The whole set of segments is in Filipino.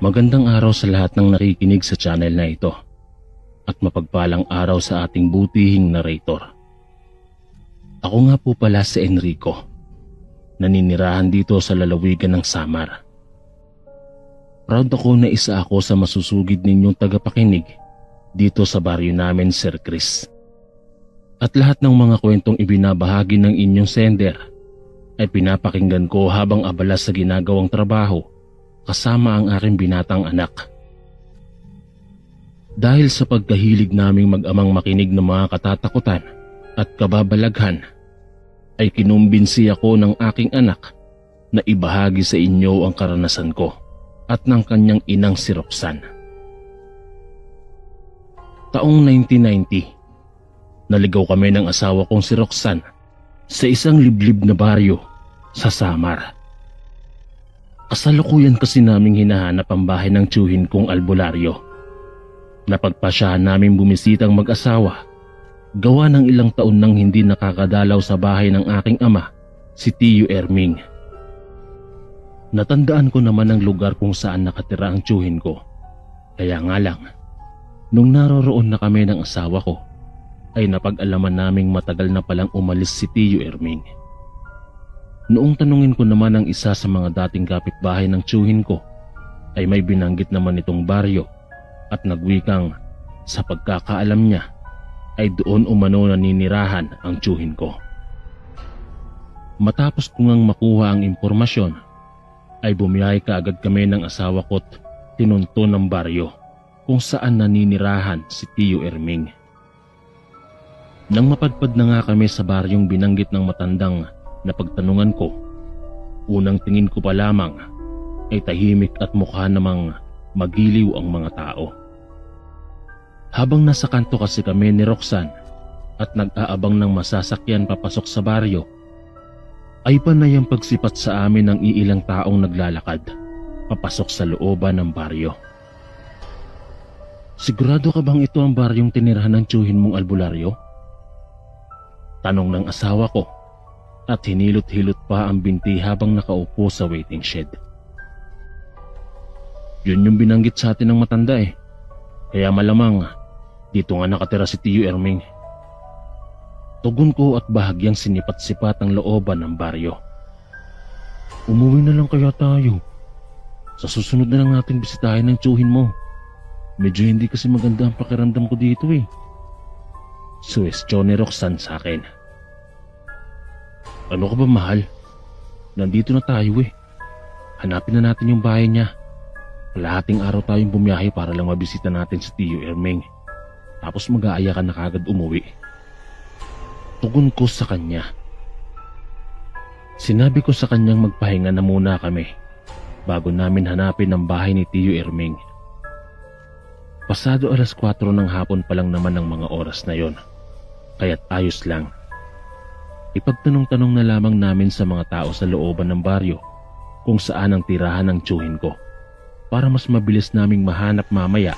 Magandang araw sa lahat ng nakikinig sa channel na ito at mapagpalang araw sa ating butihing narrator. Ako nga po pala si Enrico, naninirahan dito sa lalawigan ng Samar. Proud ako na isa ako sa masusugid ninyong tagapakinig dito sa baryo namin, Sir Chris. At lahat ng mga kwentong ibinabahagi ng inyong sender ay pinapakinggan ko habang abala sa ginagawang trabaho kasama ang aking binatang anak. Dahil sa pagkahilig naming mag-amang makinig ng mga katatakutan at kababalaghan, ay kinumbinsi ako ng aking anak na ibahagi sa inyo ang karanasan ko at ng kanyang inang si Roxanne. Taong 1990, naligaw kami ng asawa kong si Roxanne sa isang liblib na baryo sa Samar. Kasalukuyan kasi naming hinahanap ang bahay ng tiyuhin kong albularyo. Napagpasyahan namin bumisitang mag-asawa, gawa ng ilang taon nang hindi nakakadalaw sa bahay ng aking ama, si Tiyo Erming. Natandaan ko naman ang lugar kung saan nakatira ang tiyuhin ko. Kaya nga lang, nung naroroon na kami ng asawa ko, ay napag-alaman naming matagal na palang umalis si Tiyo Erming. Noong tanungin ko naman ang isa sa mga dating kapitbahay ng tiyuhin ko, ay may binanggit naman itong baryo at nagwikang sa pagkakaalam niya ay doon umano naninirahan ang tiyuhin ko. Matapos ko ngang makuha ang impormasyon, ay bumiyahe kaagad kami ng asawa ko't tinunto ng baryo kung saan naninirahan si Tiyo Erming. Nang mapadpad na nga kami sa baryong binanggit ng matandang na pagtanungan ko, unang tingin ko pa lamang ay tahimik at mukha namang magiliw ang mga tao. Habang nasa kanto kasi kami ni Roxanne at nag-aabang ng masasakyan papasok sa baryo, ay panay ang pagsipat sa amin ng iilang taong naglalakad papasok sa looban ng baryo. Sigurado ka bang ito ang baryong tinirahan ng tiyuhin mong albularyo? Tanong ng asawa ko at hinilot-hilot pa ang binti habang nakaupo sa waiting shed. Yun yung binanggit sa atin ng matanda eh. Kaya malamang dito nga nakatira si Tiyo Erming. Tugon ko at bahagyang sinipat-sipat ang looban ng baryo. Umuwi na lang kaya tayo. Sa susunod na lang natin bisitahin ng tiyuhin mo. Medyo hindi kasi maganda ang pakiramdam ko dito eh. Suwestyon ni Roxanne sa akin. Ano ka ba, mahal? Nandito na tayo eh. Hanapin na natin yung bahay niya. Kalahating araw tayong bumiyahe para lang mabisita natin si Tiyo Erming. Tapos mag-aaya ka na kagad umuwi. Tugon ko sa kanya. Sinabi ko sa kanyang magpahinga na muna kami bago namin hanapin ang bahay ni Tiyo Erming. Pasado 4:00 ng hapon pa lang naman ang mga oras na yon. Kaya't ayos lang. Ipagtanong-tanong na lamang namin sa mga tao sa looban ng baryo kung saan ang tirahan ng tiyuhin ko para mas mabilis naming mahanap mamaya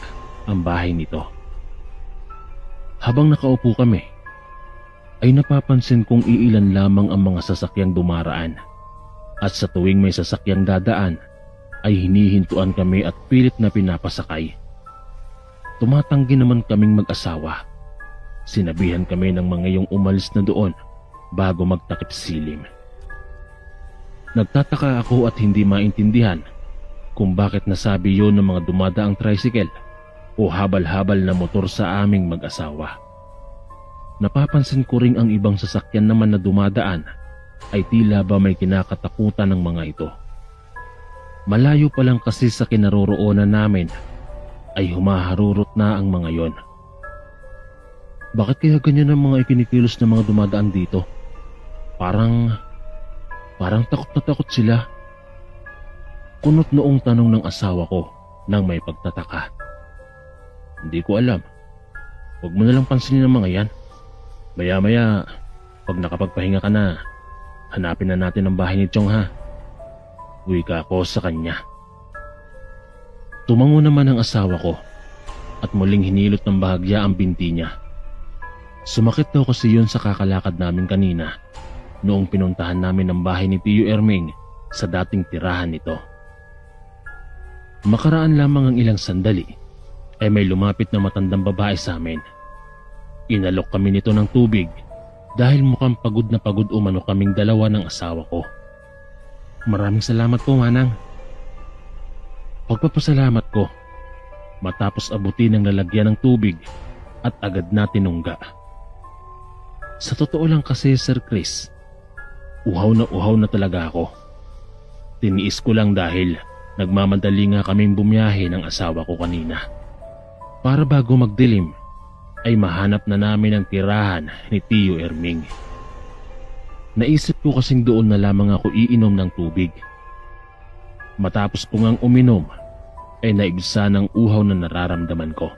ang bahay nito. Habang nakaupo kami, ay napapansin kong iilan lamang ang mga sasakyang dumaraan at sa tuwing may sasakyang dadaan ay hinihintuan kami at pilit na pinapasakay. Tumatanggi naman kaming mag-asawa. Sinabihan kami ng mga iyong umalis na doon bago magtakip silim. Nagtataka ako at hindi maintindihan kung bakit nasabi yon ng mga dumadaang tricycle o habal-habal na motor sa aming mag-asawa. Napapansin ko ring ang ibang sasakyan naman na dumadaan ay tila ba may kinakatakutan ng mga ito. Malayo pa lang kasi sa kinaroroonan namin ay humaharurot na ang mga yon. Bakit kaya ganyan ang mga ikinikilos ng mga dumadaan dito? Parang takot na takot sila. Kunot noong tanong ng asawa ko nang may pagtataka. Hindi ko alam. Huwag mo na lang pansinin ang mga yan. Maya-maya, pag nakapagpahinga ka na, hanapin na natin ang bahay ni Chong ha. Wika ako sa kanya. Tumango naman ang asawa ko at muling hinilot ng bahagya ang binti niya. Sumakit daw kasi yun sa kakalakad namin kanina noong pinuntahan namin ang bahay ni Tiyo Erming sa dating tirahan nito. Makaraan lamang ang ilang sandali ay may lumapit na matandang babae sa amin. Inalok kami nito ng tubig dahil mukhang pagod na pagod umano kaming dalawa ng asawa ko. Maraming salamat po, Manang. Pagpapasalamat ko matapos abutin ng lalagyan ng tubig at agad na tinungga. Sa totoo lang kasi, Sir Chris, uhaw na talaga ako. Tiniis ko lang dahil nagmamadali nga kaming bumiyahe ng asawa ko kanina. Para bago magdilim ay mahanap na namin ang tirahan ni Tio Erming. Naisip ko kasing doon na lamang ako iinom ng tubig. Matapos ko ngang uminom ay naibsa ng uhaw na nararamdaman ko.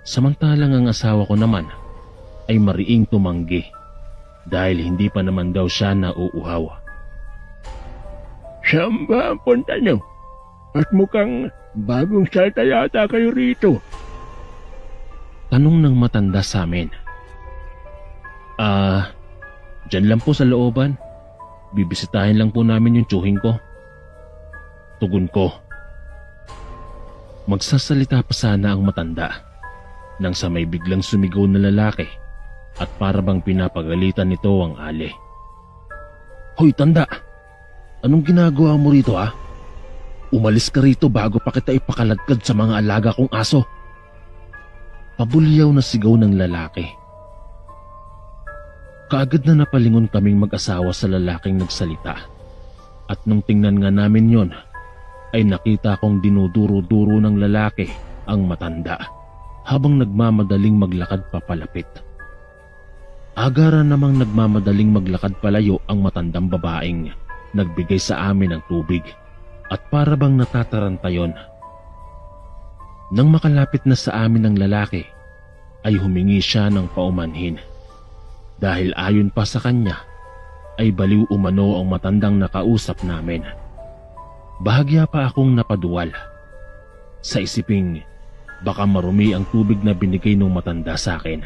Samantalang ang asawa ko naman ay mariing tumanggi dahil hindi pa naman daw siya nauuhaw. Saan ba ang punta niyo? At mukhang bagong salta yata kayo rito. Tanong ng matanda sa amin. Dyan lang po sa looban. Bibisitahin lang po namin yung tsuhin ko. Tugon ko. Magsasalita pa sana ang matanda nang sa may biglang sumigaw na lalaki at para bang pinapagalitan nito ang ali. Hoy tanda! Anong ginagawa mo rito ha? Umalis ka rito bago pa kita ipakaladkad sa mga alaga kong aso. Pabulyaw na sigaw ng lalaki. Kaagad na napalingon kaming mag-asawa sa lalaking nagsalita. At nung tingnan nga namin yon, ay nakita kong dinuduro-duro ng lalaki ang matanda habang nagmamadaling maglakad papalapit. Agara namang nagmamadaling maglakad palayo ang matandang babaeng nagbigay sa amin ng tubig at para bang natataranta yon. Nang makalapit na sa amin ang lalaki, ay humingi siya ng paumanhin. Dahil ayon pa sa kanya, ay baliw umano ang matandang nakausap namin. Bahagya pa akong napaduwal. Sa isiping, baka marumi ang tubig na binigay ng matanda sa akin.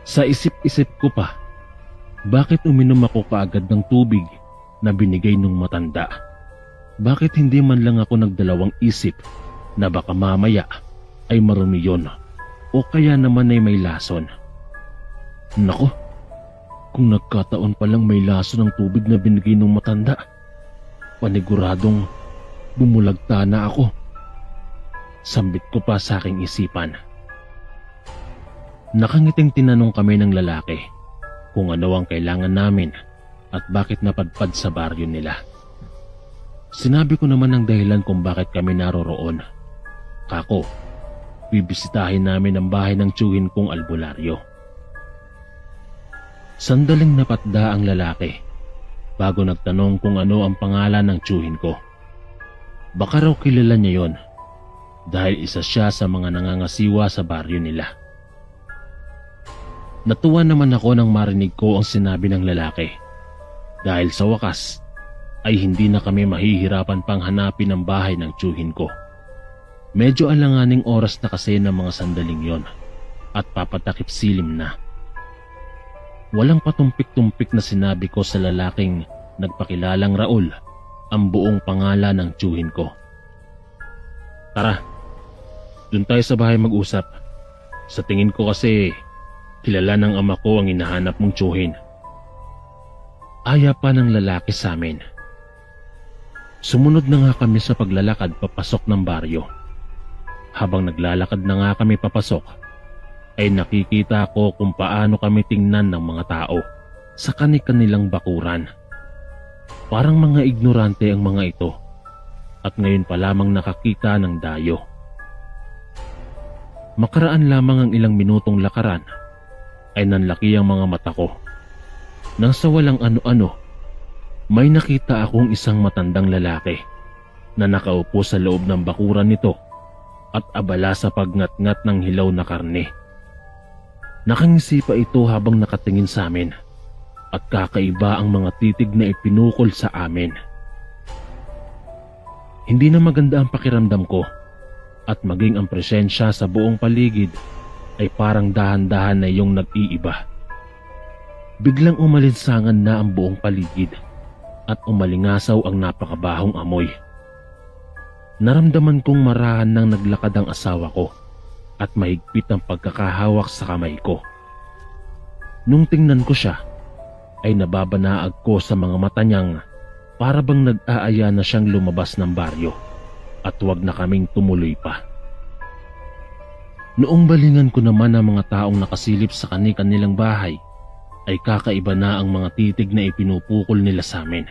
Sa isip-isip ko pa, bakit uminom ako kaagad ng tubig na binigay ng matanda? Bakit hindi man lang ako nagdalawang isip na baka mamaya ay marumi yun o kaya naman ay may lason? Nako, kung nagkataon palang may lason ng tubig na binigay ng matanda, paniguradong bumulagta na ako. Sambit ko pa sa aking isipan. Nakangiting tinanong kami ng lalaki kung ano ang kailangan namin at bakit napadpad sa baryo nila. Sinabi ko naman ang dahilan kung bakit kami naroroon. Kako, bibisitahin namin ang bahay ng tiyuhin kong albularyo. Sandaling napatda ang lalaki bago nagtanong kung ano ang pangalan ng tiyuhin ko. Baka raw kilala niya yon dahil isa siya sa mga nangangasiwa sa baryo nila. Natuwa naman ako nang marinig ko ang sinabi ng lalaki dahil sa wakas ay hindi na kami mahihirapan pang hanapin ang bahay ng tiyuhin ko. Medyo alanganing oras na kasi ng mga sandaling yon at papatakip silim na. Walang patumpik-tumpik na sinabi ko sa lalaking nagpakilalang Raul ang buong pangalan ng tiyuhin ko. Tara, dun tayo sa bahay mag-usap. Sa tingin ko kasi kilala ng ama ko ang hinahanap mong tiyuhin. Aya pa ng lalaki sa amin. Sumunod na nga kami sa paglalakad papasok ng baryo. Habang naglalakad na nga kami papasok, ay nakikita ko kung paano kami tingnan ng mga tao sa kani-kanilang bakuran. Parang mga ignorante ang mga ito at ngayon pa lamang nakakita ng dayo. Makaraan lamang ang ilang minutong lakaran ay nanlaki ang mga mata ko. Nang sa walang ano-ano, may nakita akong isang matandang lalaki na nakaupo sa loob ng bakuran nito at abala sa pagngat-ngat ng hilaw na karne. Nakangisi pa ito habang nakatingin sa amin at kakaiba ang mga titig na ipinukol sa amin. Hindi na maganda ang pakiramdam ko at maging ang presensya sa buong paligid ay parang dahan-dahan na iyong nag-iiba. Biglang umalinsangan na ang buong paligid at umalingasaw ang napakabahong amoy. Naramdaman kong marahan nang naglakad ang asawa ko at mahigpit ang pagkakahawak sa kamay ko. Nung tingnan ko siya, ay nababanaag ko sa mga mata niyang para bang nag-aaya na siyang lumabas ng baryo at huwag na kaming tumuloy pa. Noong balingan ko naman ang mga taong nakasilip sa kani-kanilang bahay, ay kakaiba na ang mga titig na ipinupukol nila sa amin.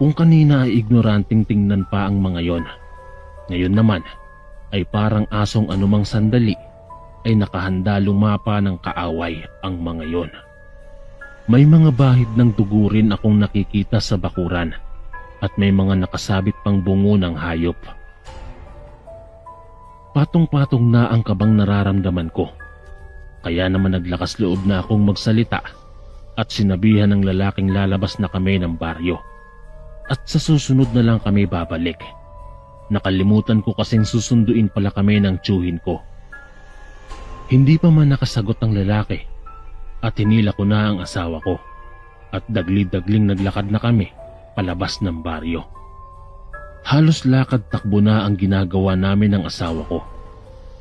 Kung kanina ay ignoranting tingnan pa ang mga yon, ngayon naman ay parang asong anumang sandali ay nakahanda lumapa ng kaaway ang mga yon. May mga bahid ng dugo rin akong nakikita sa bakuran at may mga nakasabit pang bungo ng hayop. Patong-patong na ang kabang nararamdaman ko. Kaya naman naglakas loob na akong magsalita at sinabihan ng lalaking lalabas na kami ng baryo. At sa susunod na lang kami babalik. Nakalimutan ko kasing susunduin pala kami ng tiyuhin ko. Hindi pa man nakasagot ang lalaki at hinila ko na ang asawa ko at dagli-dagling naglakad na kami palabas ng baryo. Halos lakad takbo na ang ginagawa namin ng asawa ko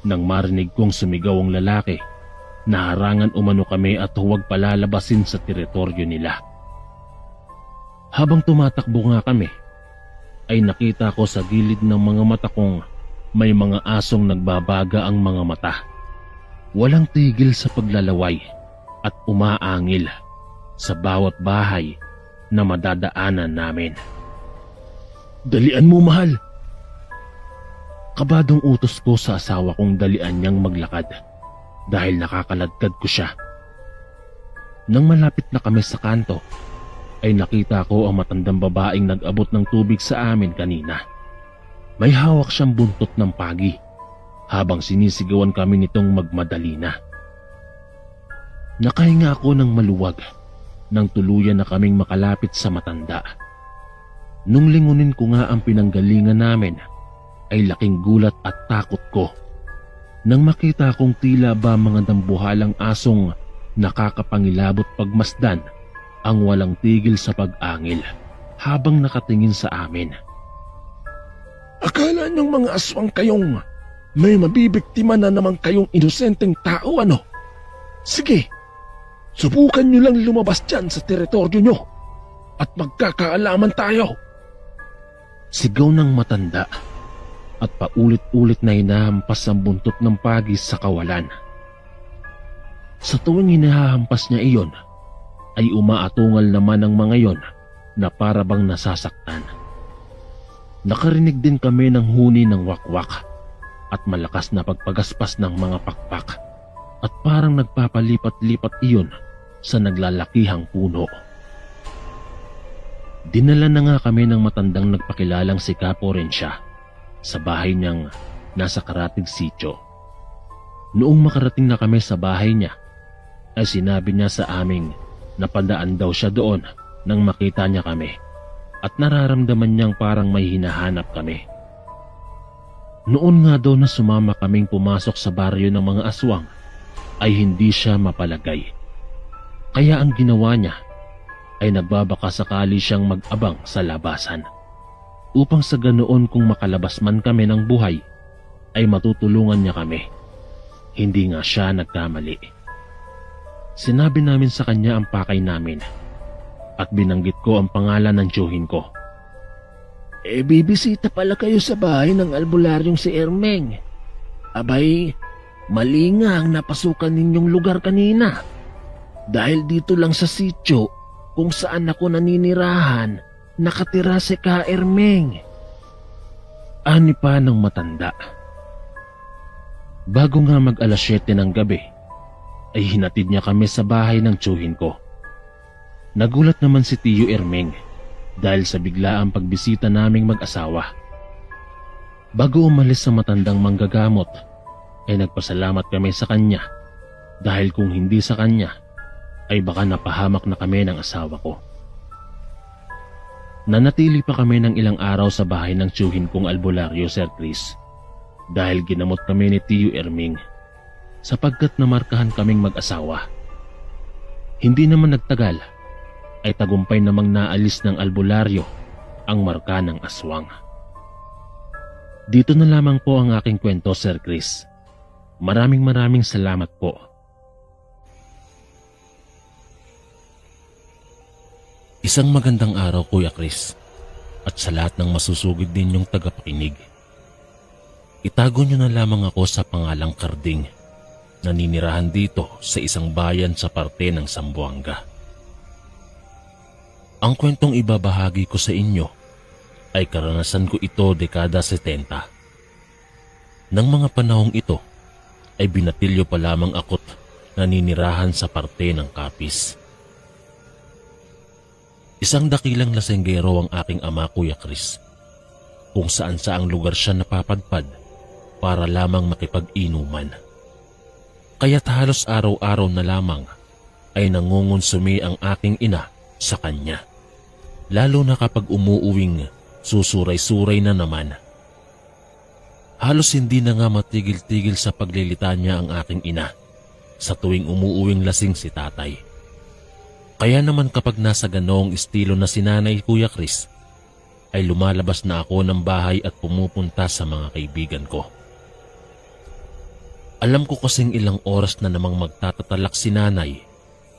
nang marinig kong sumigaw ang lalaki na harangan umano kami at huwag palalabasin sa teritoryo nila. Habang tumatakbo nga kami, ay nakita ko sa gilid ng mga mata kong may mga asong nagbabaga ang mga mata. Walang tigil sa paglalaway at umaangil sa bawat bahay na madadaanan namin. "Dalian mo, mahal!" Kabadong utos ko sa asawa kong dalian niyang maglakad dahil nakakaladkad ko siya. Nang malapit na kami sa kanto, ay nakita ko ang matandang babaeng nag-abot ng tubig sa amin kanina. May hawak siyang buntot ng pagi habang sinisigawan kami nitong magmadali na. Nakahinga ako ng maluwag nang tuluyan na kaming makalapit sa matanda. Nung lingunin ko nga ang pinanggalingan namin, ay laking gulat at takot ko nang makita kong tila ba mga dambuhalang asong nakakapangilabot pagmasdan ang walang tigil sa pag-angil habang nakatingin sa amin. Akala niyong mga aswang kayong may mabibiktima na naman kayong inosenteng tao, ano? Sige, subukan niyo lang lumabas dyan sa teritoryo niyo at magkakaalaman tayo. Sigaw ng matanda at paulit-ulit na hinahampas ang buntot ng pagi sa kawalan. Sa tuwing hinahampas niya iyon, ay umaatungal naman ang mga yon na para bang nasasaktan. Nakarinig din kami ng huni ng wakwak at malakas na pagpagaspas ng mga pakpak at parang nagpapalipat-lipat iyon sa naglalakihang puno. Dinala na nga kami ng matandang nagpakilalang si Capo Rencia sa bahay niyang nasa Karatig Sitio. Noong makarating na kami sa bahay niya, ay sinabi niya sa aming napadaan daw siya doon nang makita niya kami at nararamdaman niyang parang may hinahanap kami. Noon nga daw na sumama kaming pumasok sa baryo ng mga aswang ay hindi siya mapalagay. Kaya ang ginawa niya ay nagbabaka sakali siyang mag-abang sa labasan upang sa ganoon kung makalabas man kami ng buhay ay matutulungan niya kami. Hindi nga siya nagkamali. Sinabi namin sa kanya ang pakay namin at binanggit ko ang pangalan ng tiyuhin ko. Bibisita pala kayo sa bahay ng albularyong si Ermeng. Abay, mali nga ang napasukan ninyong lugar kanina. Dahil dito lang sa sityo kung saan ako naninirahan, nakatira si Ka Ermeng. Ani pa ng matanda. Bago nga mag-alas 7 ng gabi, ay hinatid niya kami sa bahay ng tiyuhin ko. Nagulat naman si Tiyo Ermeng dahil sa biglaang pagbisita naming mag-asawa. Bago umalis sa matandang manggagamot, ay nagpasalamat kami sa kanya dahil kung hindi sa kanya, ay baka napahamak na kami ng asawa ko. Nanatili pa kami ng ilang araw sa bahay ng tiyuhin kong albularyo, Sir Chris, dahil ginamot kami ni Tiyo Ermeng sapagkat namarkahan kaming mag-asawa. Hindi naman nagtagal ay tagumpay namang naalis ng albularyo ang marka ng aswang. Dito na lamang po ang aking kwento, Sir Chris. Maraming salamat po. Isang magandang araw, Kuya Chris, at sa lahat ng masusugid ninyong tagapakinig. Itago niyo na lamang ako sa pangalang Karding, naninirahan dito sa isang bayan sa parte ng Zamboanga. Ang kwentong ibabahagi ko sa inyo ay karanasan ko ito dekada 70. Nang mga panahong ito ay binatilyo pa lamang ako't naninirahan sa parte ng Capiz. Isang dakilang lasenggero ang aking ama, Kuya Chris, kung saan saang lugar siya napapadpad para lamang makipag-inuman. Kaya't halos araw-araw na lamang ay nangungonsumi ang aking ina sa kanya, lalo na kapag umuuwing susuray-suray na naman. Halos hindi na nga matigil-tigil sa paglilitanya ang aking ina sa tuwing umuuwing lasing si tatay. Kaya naman kapag nasa ganoong estilo na si Nanay, Kuya Chris, ay lumalabas na ako ng bahay at pumupunta sa mga kaibigan ko. Alam ko kasing ilang oras na namang magtatatalak si Nanay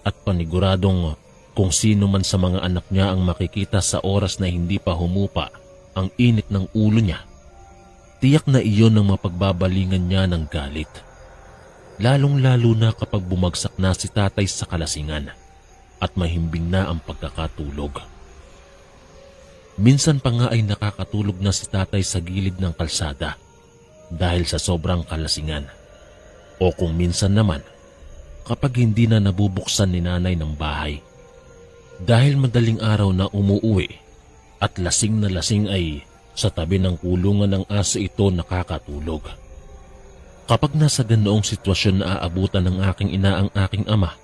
at paniguradong kung sino man sa mga anak niya ang makikita sa oras na hindi pa humupa ang init ng ulo niya, tiyak na iyon ang mapagbabalingan niya ng galit. Lalong-lalo na kapag bumagsak na si tatay sa kalasingan at mahimbing na ang pagkakatulog. Minsan pa nga ay nakakatulog na si tatay sa gilid ng kalsada dahil sa sobrang kalasingan. O kung minsan naman, kapag hindi na nabubuksan ni Nanay ng bahay. Dahil madaling araw na umuuwi at lasing na lasing ay sa tabi ng kulungan ng aso ito nakakatulog. Kapag nasa ganoong sitwasyon na aabutan ng aking ina ang aking ama,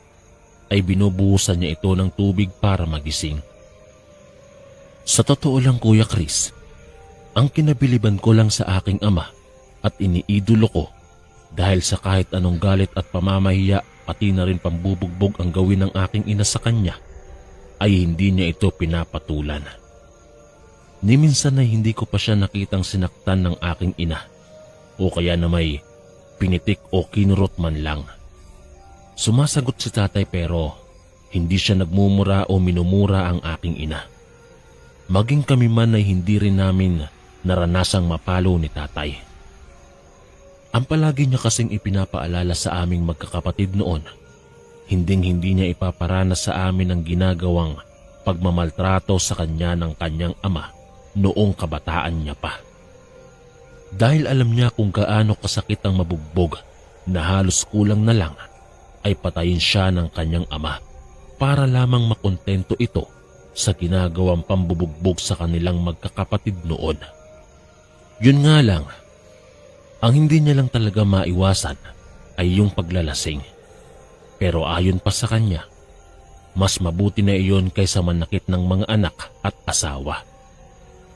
ay binubuhusan niya ito ng tubig para magising. Sa totoo lang, Kuya Chris, ang kinabiliban ko lang sa aking ama at iniidolo ko dahil sa kahit anong galit at pamamahiya pati na rin pambubugbog ang gawin ng aking ina sa kanya, ay hindi niya ito pinapatulan. Ni minsan ay hindi ko pa siya nakitang sinaktan ng aking ina o kaya na may pinitik o kinurot man lang. Sumasagot si tatay pero hindi siya nagmumura o minumura ang aking ina. Maging kami man ay hindi rin namin naranasang mapalo ni tatay. Ang palagi niya kasing ipinapaalala sa aming magkakapatid noon, hinding-hindi niya ipaparanas sa amin ang ginagawang pagmamaltrato sa kanya ng kanyang ama noong kabataan niya pa. Dahil alam niya kung gaano kasakit ang mabugbog na halos kulang na lang ay patayin siya ng kanyang ama para lamang makontento ito sa ginagawang pambubugbog sa kanilang magkakapatid noon. Yun nga lang, ang hindi niya lang talaga maiwasan ay yung paglalasing. Pero ayon pa sa kanya, mas mabuti na iyon kaysa manakit ng mga anak at asawa.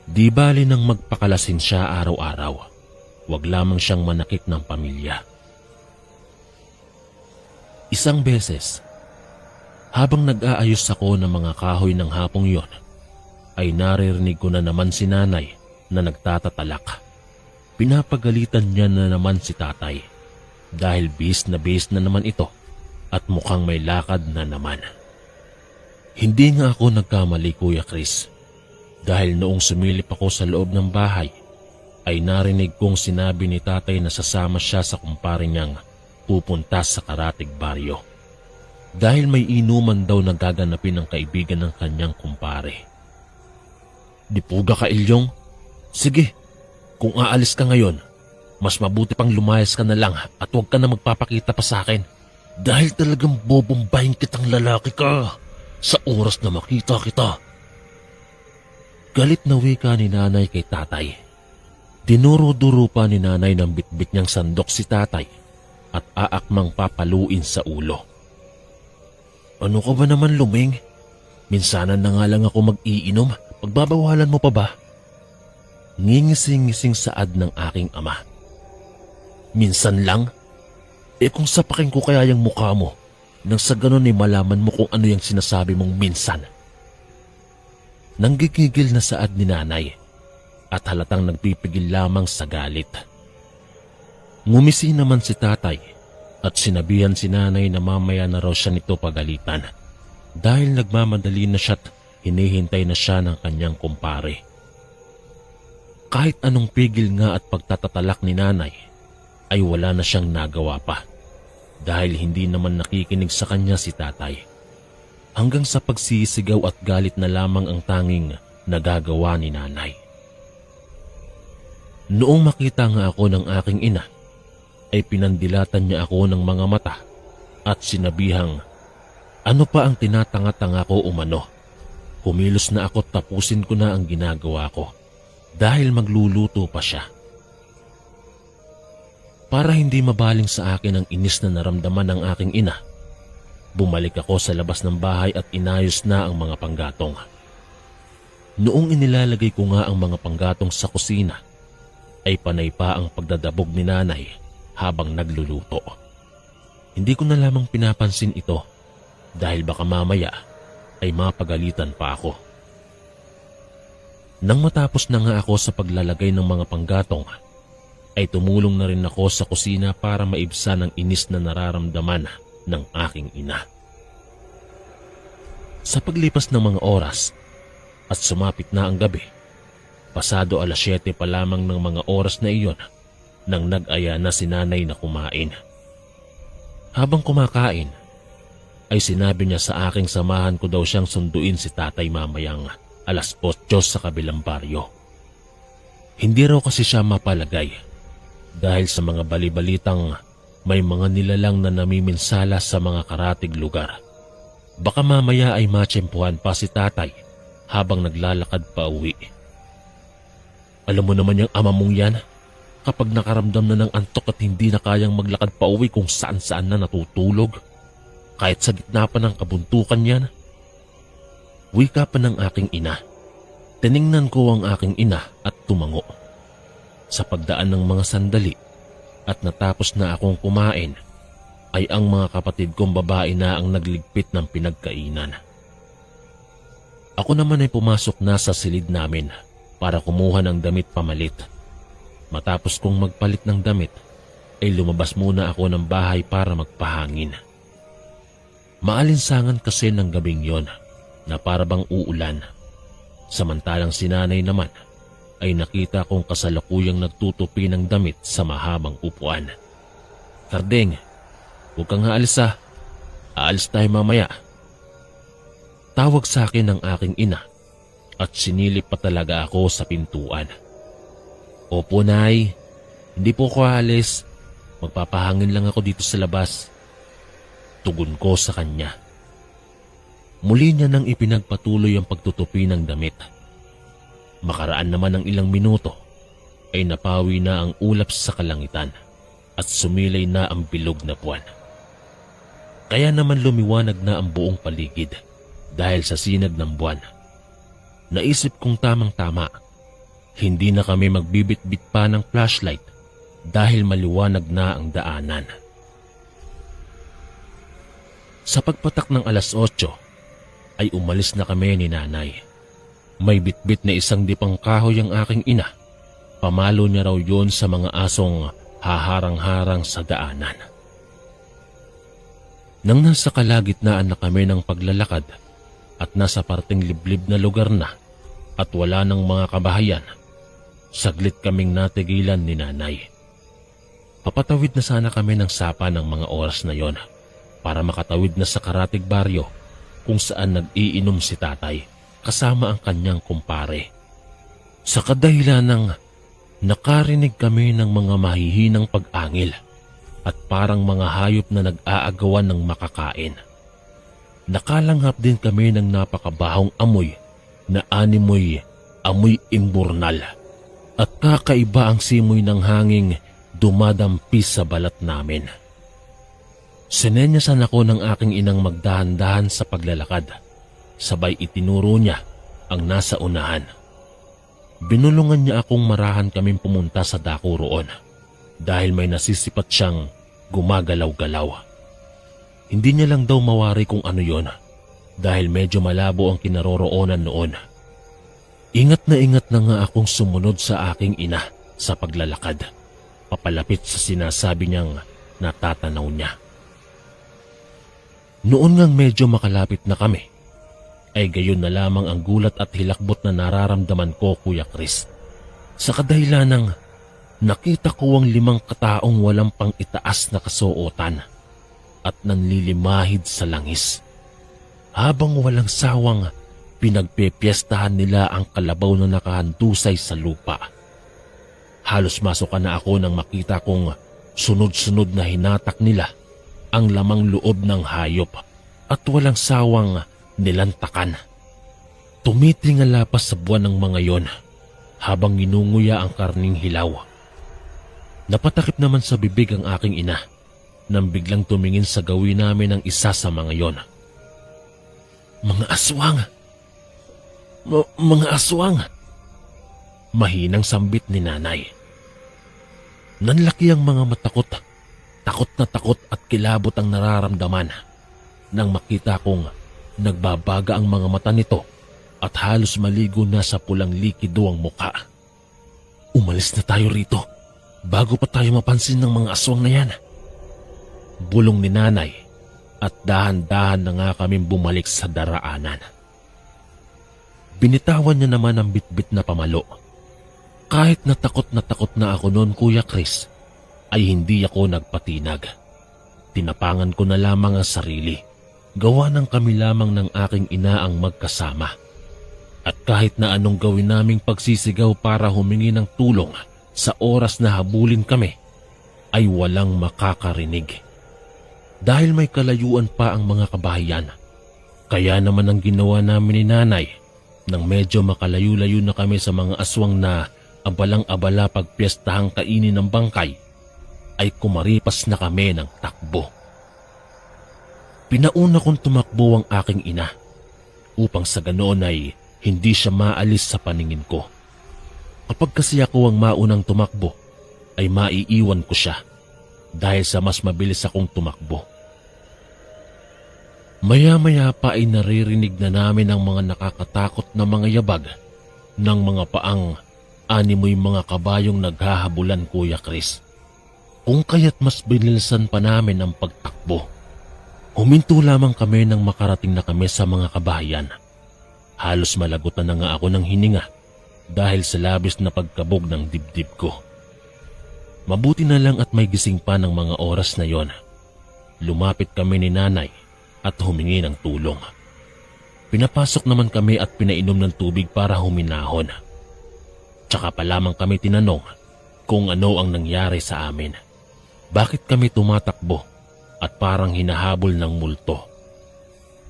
Di bali nang magpakalasing siya araw-araw, wag lamang siyang manakit ng pamilya. Isang beses, habang nag-aayos ako ng mga kahoy ng hapong yon, ay naririnig ko na naman si Nanay na nagtatatalak. Pinapagalitan niya na naman si tatay dahil bis na naman ito at mukhang may lakad na naman. Hindi nga ako nagkamali, Kuya Chris, dahil noong sumilip ako sa loob ng bahay ay narinig kong sinabi ni tatay na sasama siya sa kumpare niyang pupunta sa Karatig Baryo dahil may inuman daw na gaganapin ng kaibigan ng kanyang kumpare. Di puga ka, Ilyong. Sige, kung aalis ka ngayon, mas mabuti pang lumayas ka na lang at huwag ka na magpapakita pa sa akin. Dahil talagang bobombahin kitang lalaki ka sa oras na makita kita. Galit na wika ni Nanay kay tatay. Dinuro-duro pa ni Nanay ng bitbit niyang sandok si tatay at aakmang papaluin sa ulo. Ano ka ba naman, Luming? Minsanan na nga lang ako mag-iinom, pagbabawalan mo pa ba? Ngingising-ngising saad ng aking ama. Minsan lang? Kung sapakin ko kaya yung mukha mo, nang sa ganon ay malaman mo kung ano yung sinasabi mong minsan. Nanggigigil na saad ni Nanay. at halatang nagpipigil lamang sa galit. Ngumisi naman si tatay at sinabihan si nanay na mamaya na raw siya nito pagalitan dahil nagmamadali na siya at hinihintay na siya ng kanyang kumpare. Kahit anong pigil nga at pagtatatalak ni nanay ay wala na siyang nagawa pa dahil hindi naman nakikinig sa kanya si tatay. Hanggang sa pagsisigaw at galit na lamang ang tanging nagagawa ni nanay. Noong makita nga ako ng aking ina, ay pinandilatan niya ako ng mga mata at sinabihang, ano pa ang tinatanga-tanga ko umano? Kumilos na ako tapusin ko na ang ginagawa ko dahil magluluto pa siya. Para hindi mabaling sa akin ang inis na naramdaman ng aking ina, bumalik ako sa labas ng bahay at inayos na ang mga panggatong. Noong inilalagay ko nga ang mga panggatong sa kusina, ay panay pa ang pagdadabog ni nanay habang nagluluto. Hindi ko na lamang pinapansin ito dahil baka mamaya ay mapagalitan pa ako. Nang matapos na nga ako sa paglalagay ng mga panggatong, ay tumulong na rin ako sa kusina para maibsan ang inis na nararamdaman ng aking ina. Sa paglipas ng mga oras at sumapit na ang gabi, pasado 7:00 pa lamang ng mga oras na iyon nang nag-aya na si nanay na kumain. Habang kumakain, ay sinabi niya sa aking samahan ko daw siyang sunduin si tatay mamayang 8:00 sa kabilang baryo. Hindi raw kasi siya mapalagay dahil sa mga balibalitang may mga nilalang na namiminsala sa mga karatig lugar. Baka mamaya ay matsyempuhan pa si tatay habang naglalakad pa uwi. Alam mo naman yung ama mong yan, kapag nakaramdam na ng antok at hindi na kayang maglakad pa uwi kung saan-saan na natutulog, kahit sa gitna pa ng kabuntukan yan. Wika pa ng aking ina. Tiningnan ko ang aking ina at tumango. Sa pagdaan ng mga sandali at natapos na akong kumain, ay ang mga kapatid kong babae na ang nagligpit ng pinagkainan. Ako naman ay pumasok na sa silid namin para kumuha ng damit pamalit. Matapos kong magpalit ng damit, ay lumabas muna ako ng bahay para magpahangin. Maalinsangan kasi ng gabing yon na para bang uulan. Samantalang si nanay naman ay nakita kong kasalukuyang nagtutupi ng damit sa mahabang upuan. Kardeng, huwag kang aalis ha. Aalis tayo mamaya. Tawag sa akin ng aking ina at sinilip pa talaga ako sa pintuan. Opo, Nay. Hindi po ako aalis. Magpapahangin lang ako dito sa labas. Tugon ko sa kanya. Muli niya nang ipinagpatuloy ang pagtutupi ng damit. Makaraan naman ng ilang minuto ay napawi na ang ulap sa kalangitan at sumilay na ang bilog na buwan. Kaya naman lumiwanag na ang buong paligid dahil sa sinag ng buwan. Naisip kong tamang-tama, hindi na kami magbibit-bit pa ng flashlight dahil maliwanag na ang daanan. Sa pagpatak ng 8:00 ay umalis na kami ni nanay. May bitbit na isang dipang kahoy ang aking ina. Pamalo niya raw yun sa mga asong haharang-harang sa daanan. Nang nasa kalagitnaan na kami ng paglalakad at nasa parting liblib na lugar na at wala ng mga kabahayan, saglit kaming natigilan ni nanay. Papatawid na sana kami ng sapa ng mga oras na yon para makatawid na sa karatig baryo kung saan nag-iinom si tatay kasama ang kanyang kumpare. Sa kadahilan ng nakarinig kami ng mga mahihinang pag-angil at parang mga hayop na nag-aagawan ng makakain. Nakalanghap din kami ng napakabahong amoy na animoy amoy imburnal at kakaiba ang simoy ng hanging dumadampi sa balat namin. Sinenyasan ako ng aking inang magdahan-dahan sa paglalakad. Sabay itinuro niya ang nasa unahan. Binulungan niya akong marahan kaming pumunta sa dako roon dahil may nasisipat siyang gumagalaw-galaw. Hindi niya lang daw mawari kung ano yon dahil medyo malabo ang kinaroroonan noon. Ingat na nga akong sumunod sa aking ina sa paglalakad, papalapit sa sinasabi niyang natatanaw niya. Noon ngang medyo makalapit na kami, ay gayon na lamang ang gulat at hilakbot na nararamdaman ko, Kuya Chris. Sa kadahilan ng nakita ko ang 5 kataong walang pang itaas na kasuotan at nanlilimahid sa langis. Habang walang sawang pinagpepiestahan nila ang kalabaw na nakahandusay sa lupa. Halos masukan na ako nang makita kong sunod-sunod na hinatak nila ang lamang loob ng hayop at walang sawang nilantakan. Tumitingala pa sa buwan ng mga yon habang ginunguya ang karning hilaw. Napatakip naman sa bibig ang aking ina nang biglang tumingin sa gawin namin ng isa sa mga yon. Mga aswang! Mga aswang! Mahinang sambit ni nanay. Nanlaki ang mga matakot. Takot na takot at kilabot ang nararamdaman nang makita kong nagbabaga ang mga mata nito at halos maligo na sa pulang likido ang muka. Umalis na tayo rito bago pa tayo mapansin ng mga aswang na yan. Bulong ni nanay at dahan-dahan na nga kaming bumalik sa daraanan. Binitawan niya naman ang bitbit na pamalo. Kahit na takot na ako noon, Kuya Chris, ay hindi ako nagpatinag. Tinapangan ko na lamang ang sarili. Gawa ng kami lamang ng aking ina ang magkasama. At kahit na anong gawin naming pagsisigaw para humingi ng tulong sa oras na habulin kami, ay walang makakarinig. Dahil may kalayuan pa ang mga kabahayan, kaya naman ang ginawa namin ni nanay nang medyo makalayo-layo na kami sa mga aswang na abalang-abala pagpiyestahang kainin ng bangkay, ay kumaripas na kami ng takbo. Pinauna kong tumakbo ang aking ina upang sa ganoon ay hindi siya maalis sa paningin ko. Kapag kasi ako ang maunang tumakbo, ay maiiwan ko siya dahil sa mas mabilis akong tumakbo. Maya-maya pa ay naririnig na namin ang mga nakakatakot na mga yabag ng mga paang animoy mga kabayong naghahabulan, Kuya Chris. Kung kaya't mas binilisan pa namin ang pagtakbo. Huminto lamang kami nang makarating na kami sa mga kabahayan. Halos malagutan na nga ako ng hininga dahil sa labis na pagkabog ng dibdib ko. Mabuti na lang at may gising pa ng mga oras na yon. Lumapit kami ni nanay at humingi ng tulong. Pinapasok naman kami at pinainom ng tubig para huminahon. Tsaka pa lamang kami tinanong kung ano ang nangyari sa amin. Bakit kami tumatakbo at parang hinahabol ng multo?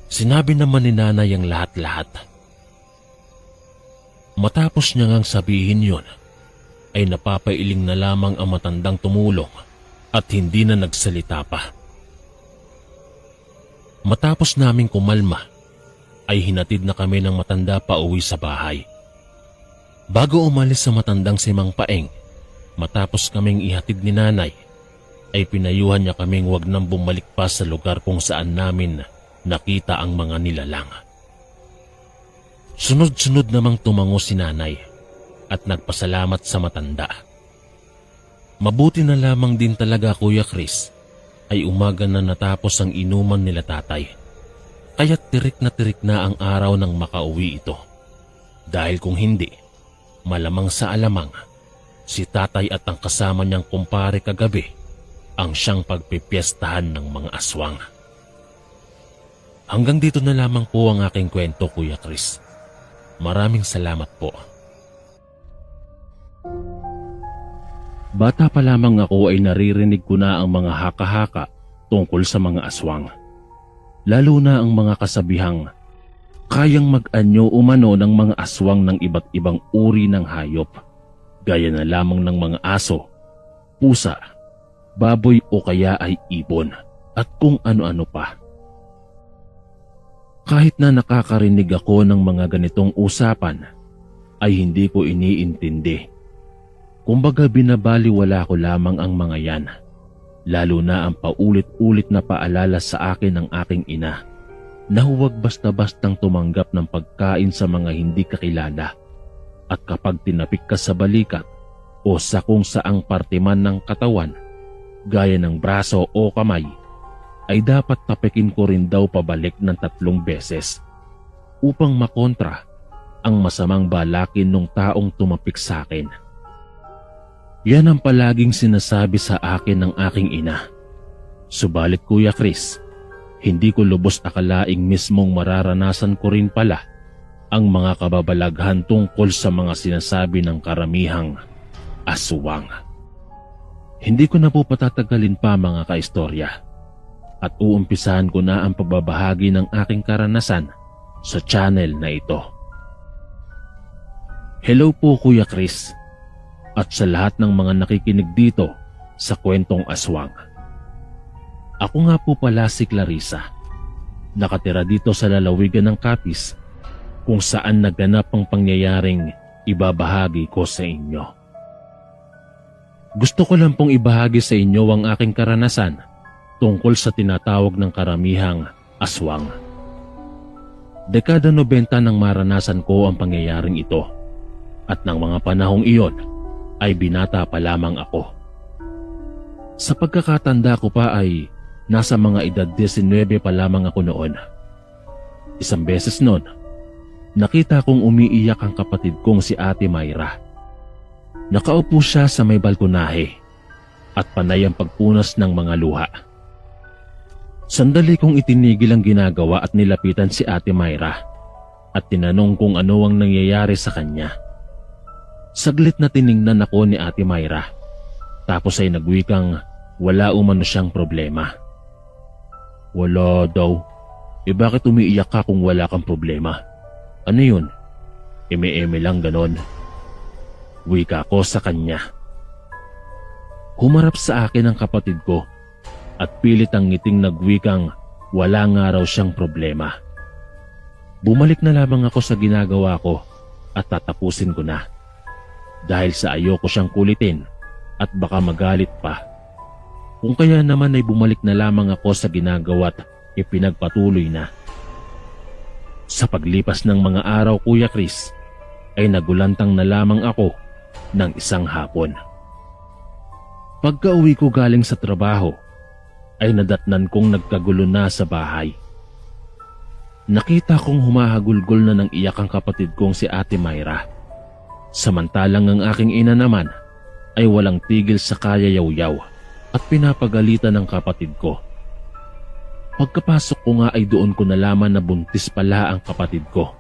Sinabi naman ni nanay ang lahat-lahat. Matapos niya ngang sabihin yon, ay napapailing na lamang ang matandang tumulong at hindi na nagsalita pa. Matapos naming kumalma, ay hinatid na kami ng matanda pa uwi sa bahay. Bago umalis sa matandang si Mang Paeng, matapos kaming ihatid ni nanay, ay pinayuhan niya kaming wag nang bumalik pa sa lugar kung saan namin nakita ang mga nilalang. Sunod-sunod namang tumango si nanay at nagpasalamat sa matanda. Mabuti na lamang din talaga, Kuya Chris, ay umaga na natapos ang inuman nila tatay. Kaya't tirik na ang araw nang makauwi ito. Dahil kung hindi, malamang sa alamang, si tatay at ang kasama niyang kumpare kagabi ang siyang pagpipiestahan ng mga aswang. Hanggang dito na lamang po ang aking kwento, Kuya Chris. Maraming salamat po. Bata pa lamang ako ay naririnig ko na ang mga haka-haka tungkol sa mga aswang. Lalo na ang mga kasabihang kayang mag-anyo umano ng mga aswang ng iba't ibang uri ng hayop, gaya na lamang ng mga aso, pusa, baboy o kaya ay ibon at kung ano-ano pa. Kahit na nakakarinig ako ng mga ganitong usapan, ay hindi ko iniintindi. Kumbaga binabaliwala ko lamang ang mga yan, lalo na ang paulit-ulit na paalala sa akin ng aking ina, na huwag basta-bastang tumanggap ng pagkain sa mga hindi kakilala At kapag tinapik ka sa balikat o sa kung saang parte man ng katawan, gaya ng braso o kamay, ay dapat tapikin ko rin daw pabalik ng 3 beses upang makontra ang masamang balakin ng taong tumapik sa akin. Yan ang palaging sinasabi sa akin ng aking ina. Subalit Kuya Chris, hindi ko lubos akalaing mismong mararanasan ko rin pala ang mga kababalaghan tungkol sa mga sinasabi ng karamihang aswang. Hindi ko na po patatagalin pa mga kaistorya at uumpisahan ko na ang pagbabahagi ng aking karanasan sa channel na ito. Hello po Kuya Chris at sa lahat ng mga nakikinig dito sa kwentong aswang. Ako nga po pala si Clarissa. Nakatira dito sa lalawigan ng Capiz kung saan naganap ang pangyayaring ibabahagi ko sa inyo. Gusto ko lang pong ibahagi sa inyo ang aking karanasan tungkol sa tinatawag ng karamihang aswang. Dekada 90 nang maranasan ko ang pangyayaring ito at ng mga panahong iyon ay binata pa lamang ako. Sa pagkakatanda ko pa ay nasa mga edad 19 pa lamang ako noon. Isang beses noon, nakita kong umiiyak ang kapatid kong si Ate Mayra. Nakaupo siya sa may balkonahe at panay ang pagpunas ng mga luha. Sandali kong itinigil ang ginagawa at nilapitan si Ate Mayra at tinanong kung ano ang nangyayari sa kanya. Saglit na tiningnan ako ni Ate Mayra tapos ay nagwikang wala umano siyang problema. Wala daw. Bakit umiiyak ka kung wala kang problema? Ano yun? Eme-eme lang ganon. Wika ko sa kanya. Humarap sa akin ang kapatid ko at pilit ang ngiting nagwikang wala nga raw siyang problema. Bumalik na lamang ako sa ginagawa ko at tatapusin ko na. Dahil sa ayoko siyang kulitin at baka magalit pa. Kung kaya naman ay bumalik na lamang ako sa ginagawa at ipinagpatuloy na. Sa paglipas ng mga araw Kuya Chris, ay nagulantang na lamang ako ng isang hapon. Pagka-uwi ko galing sa trabaho, ay nadatnan kong nagkagulo na sa bahay. Nakita kong humahagulgol na ng iyak ang kapatid kong si Ate Mayra. Samantalang ang aking ina naman ay walang tigil sa kayayaw-yaw at pinapagalitan ng kapatid ko. Pagkapasok ko nga ay doon ko nalaman na buntis pala ang kapatid ko.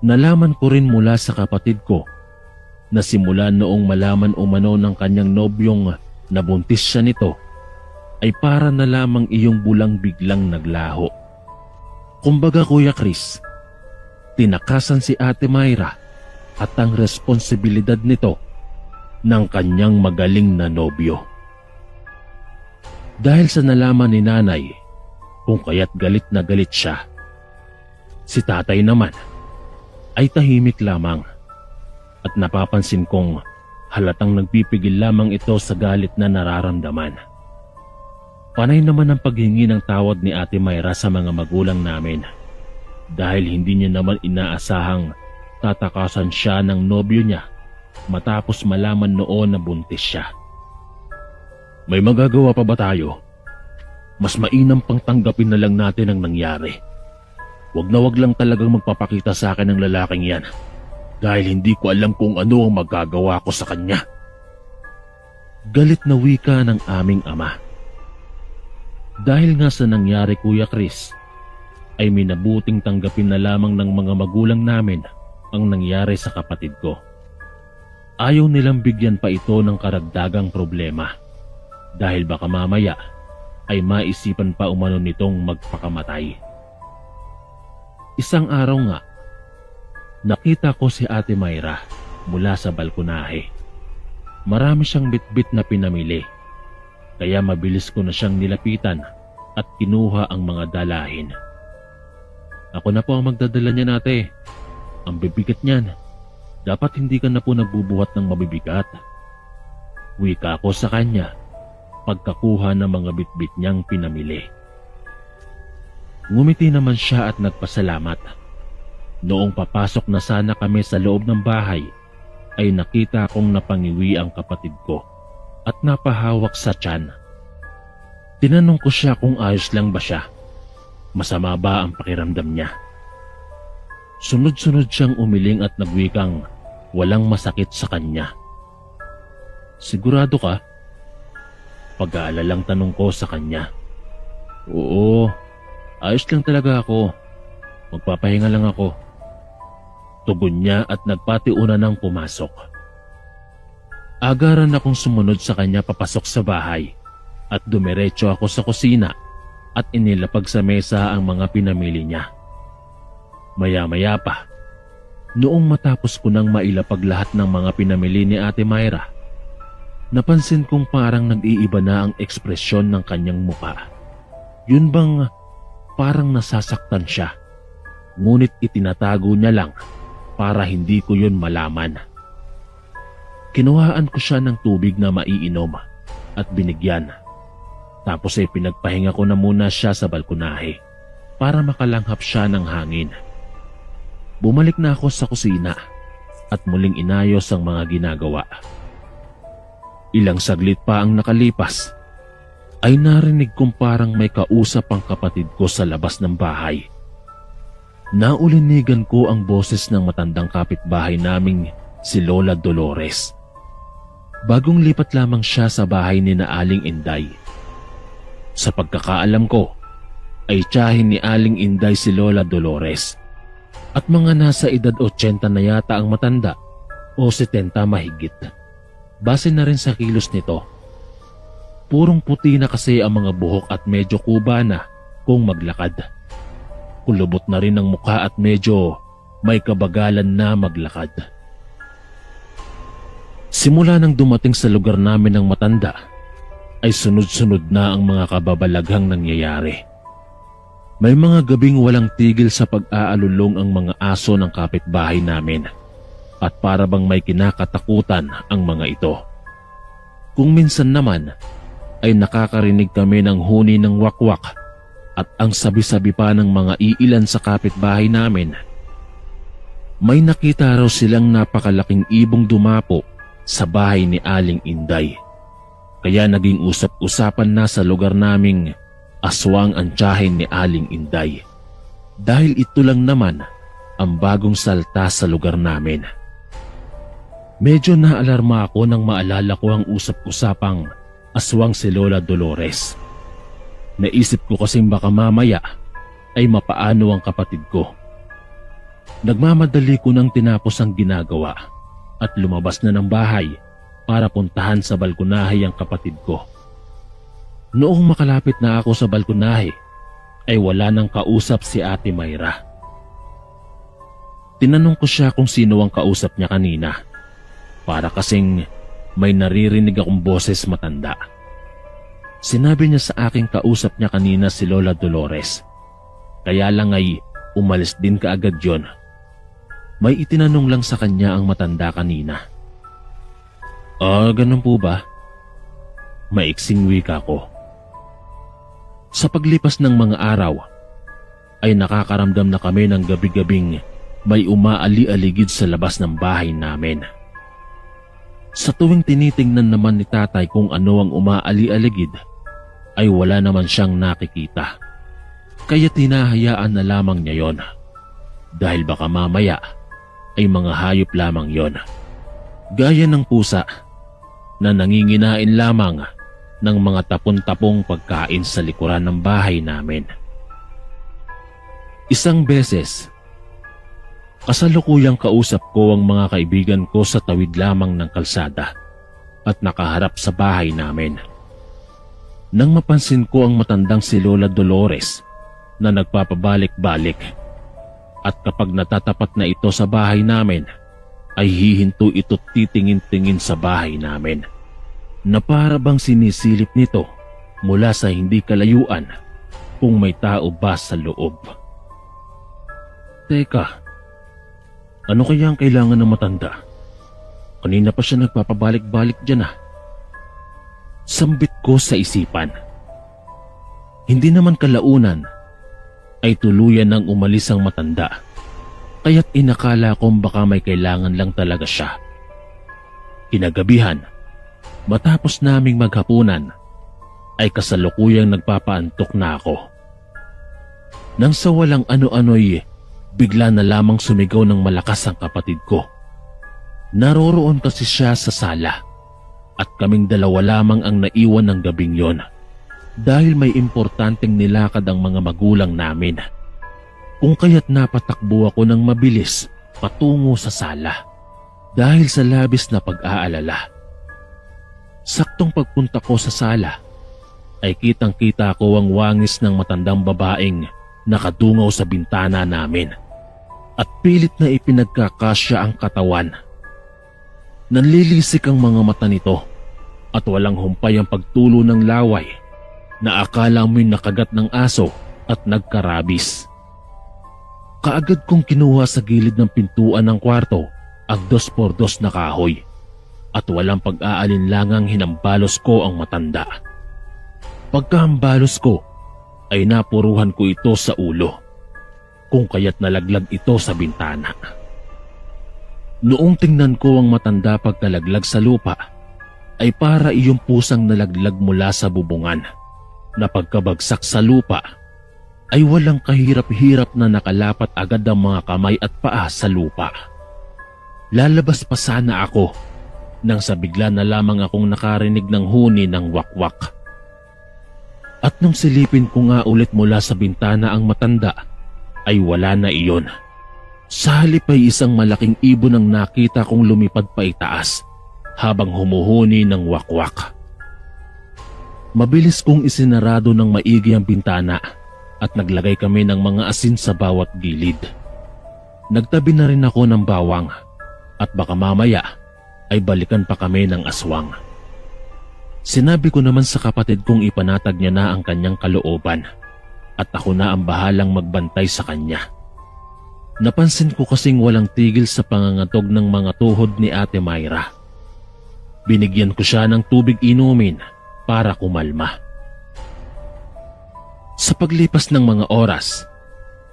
Nalaman ko rin mula sa kapatid ko na simula noong malaman umano ng kanyang nobyong nabuntis siya nito ay para na lamang iyong bulang biglang naglaho. Kumbaga Kuya Chris, tinakasan si Ate Mayra at ang responsibilidad nito ng kanyang magaling na nobyo. Dahil sa nalaman ni nanay kung kaya't galit na galit siya, si tatay naman ay tahimik lamang at napapansin kong halatang nagpipigil lamang ito sa galit na nararamdaman. Panay naman ang paghingi ng tawad ni Ate Mayra sa mga magulang namin dahil hindi niya naman inaasahang tatakasan siya ng nobyo niya matapos malaman noon na buntis siya. May magagawa pa ba tayo? Mas mainam pang tanggapin na lang natin ang nangyari. Wag na wag lang talagang magpapakita sa akin ng lalaking yan dahil hindi ko alam kung ano ang magagawa ko sa kanya. Galit na wika ng aming ama. Dahil nga sa nangyari Kuya Chris, ay minabuting tanggapin na lamang ng mga magulang namin ang nangyari sa kapatid ko. Ayaw nilang bigyan pa ito ng karagdagang problema dahil baka mamaya ay maisipan pa umano nitong magpakamatay. Isang araw nga, nakita ko si Ate Mayra mula sa balkonahe. Marami siyang bitbit na pinamili, kaya mabilis ko na siyang nilapitan at kinuha ang mga dalahin. Ako na po ang magdadala niyan, ate. Ang bibigat niyan. Dapat hindi ka na po nagbubuhat ng mabibigat. Wika ko sa kanya pagkakuha ng mga bitbit niyang pinamili. Ngumiti naman siya at nagpasalamat. Noong papasok na sana kami sa loob ng bahay, ay nakita kong napangiwi ang kapatid ko at napahawak sa tiyan. Tinanong ko siya kung ayos lang ba siya. Masama ba ang pakiramdam niya? Sunod-sunod siyang umiling at nagwikang walang masakit sa kanya. Sigurado ka? Pag-aalalang tanong ko sa kanya. Oo, ayos lang talaga ako. Magpapahinga lang ako. Tugon niya at nagpatiuna ng pumasok. Agaran akong sumunod sa kanya papasok sa bahay at dumiretso ako sa kusina at inilapag sa mesa ang mga pinamili niya. Maya-maya pa, noong matapos ko nang mailapag lahat ng mga pinamili ni Ate Myra, napansin kong parang nag-iiba na ang ekspresyon ng kanyang muka. Yun bang parang nasasaktan siya, ngunit itinatago niya lang para hindi ko yun malaman. Kinuhaan ko siya ng tubig na maiinom at binigyan. Tapos ay pinagpahinga ko na muna siya sa balkonahe para makalanghap siya ng hangin. Bumalik na ako sa kusina at muling inayos ang mga ginagawa. Ilang saglit pa ang nakalipas ay narinig kong parang may kausap ang kapatid ko sa labas ng bahay. Naulinigan ko ang boses ng matandang kapitbahay naming si Lola Dolores. Bagong lipat lamang siya sa bahay ni na Aling Inday. Sa pagkakaalam ko, ay tiyahin ni Aling Inday si Lola Dolores at mga nasa edad 80 na yata ang matanda o 70 mahigit. Base na rin sa kilos nito. Purong puti na kasi ang mga buhok at medyo kuba na kung maglakad. Kulubot na rin ang mukha at medyo may kabagalan na maglakad. Simula nang dumating sa lugar namin ng matanda, ay sunod-sunod na ang mga kababalaghang nangyayari. May mga gabing walang tigil sa pag-aalulong ang mga aso ng kapitbahay namin at para bang may kinakatakutan ang mga ito. Kung minsan naman ay nakakarinig kami ng huni ng wakwak at ang sabi-sabi pa ng mga iilan sa kapitbahay namin. May nakita raw silang napakalaking ibong dumapo sa bahay ni Aling Inday. Kaya naging usap-usapan na sa lugar naming aswang ang tiyahin ni Aling Inday. Dahil ito lang naman ang bagong salta sa lugar namin. Medyo naalarma ako nang maalala ko ang usap-usapang aswang si Lola Dolores. Naisip ko kasing baka mamaya ay mapaano ang kapatid ko. Nagmamadali ko nang tinapos ang ginagawa at lumabas na ng bahay para puntahan sa balkonahe ang kapatid ko. Noong makalapit na ako sa balkonahe ay wala nang kausap si Ate Myra. Tinanong ko siya kung sino ang kausap niya kanina para kasing may naririnig akong boses matanda. Sinabi niya sa aking kausap niya kanina si Lola Dolores. Kaya lang ay umalis din kaagad yon. May itinanong lang sa kanya ang matanda kanina. Ganun po ba? Maiksing wika ko. Sa paglipas ng mga araw, ay nakakaramdam na kami ng gabi-gabing may umaali-aligid sa labas ng bahay namin. Sa tuwing tinitingnan naman ni tatay kung ano ang umaali-aligid, ay wala naman siyang nakikita. Kaya tinahayaan na lamang niya yon. Dahil baka mamaya ay mga hayop lamang yon. Gaya ng pusa na nanginginain lamang ng mga tapon-tapong pagkain sa likuran ng bahay namin. Isang beses, kasalukuyang kausap ko ang mga kaibigan ko sa tawid lamang ng kalsada at nakaharap sa bahay namin. Nang mapansin ko ang matandang si Lola Dolores na nagpapabalik-balik at kapag natatapat na ito sa bahay namin ay hihinto ito't titingin-tingin sa bahay namin na para bang sinisilip nito mula sa hindi kalayuan kung may tao ba sa loob. Teka, ano kaya ang kailangan ng matanda? Kanina pa siya nagpapabalik-balik dyan ah. Sambit ko sa isipan. Hindi naman kalaunan ay tuluyan nang umalis ang matanda kaya't inakala kong baka may kailangan lang talaga siya. Kinagabihan, matapos naming maghapunan, ay kasalukuyang nagpapaantok na ako. Nang sa walang ano-ano'y bigla na lamang sumigaw ng malakas ang kapatid ko. Naroroon kasi siya sa sala at kaming dalawa lamang ang naiwan ng gabing yon dahil may importanteng nilakad ang mga magulang namin. Kung kaya't napatakbo ako ng mabilis patungo sa sala dahil sa labis na pag-aalala. Saktong pagpunta ko sa sala ay kitang-kita ko ang wangis ng matandang babaeng nakadungaw sa bintana namin at pilit na ipinagkakasya ang katawan. Nanlilisik ang mga mata nito at walang humpay ang pagtulo ng laway na akala mo'y nakagat ng aso at nagkarabis. Kaagad kong kinuha sa gilid ng pintuan ng kwarto ang 2x2 na kahoy at walang pag-aalinlangang hinambalos ko ang matanda. Pagkahambalos ko ay napuruhan ko ito sa ulo, kung kaya't nalaglag ito sa bintana. Noong tingnan ko ang matanda pagkalaglag sa lupa, ay para iyong pusang nalaglag mula sa bubungan, na pagkabagsak sa lupa, ay walang kahirap-hirap na nakalapat agad ang mga kamay at paa sa lupa. Lalabas pa sana ako, nang sa bigla na lamang akong nakarinig ng huni ng wakwak. At nung silipin ko nga ulit mula sa bintana ang matanda, ay wala na iyon. Sa halip ay isang malaking ibon ang nakita kong lumipad pa itaas habang humuhuni ng wakwak. Mabilis kong isinarado ng maigi ang bintana at naglagay kami ng mga asin sa bawat gilid. Nagtabi na rin ako ng bawang at baka mamaya ay balikan pa kami ng aswang. Sinabi ko naman sa kapatid kong ipanatag niya na ang kanyang kalooban at ako na ang bahalang magbantay sa kanya. Napansin ko kasing walang tigil sa pangangatog ng mga tuhod ni Ate Mayra. Binigyan ko siya ng tubig inumin para kumalma. Sa paglipas ng mga oras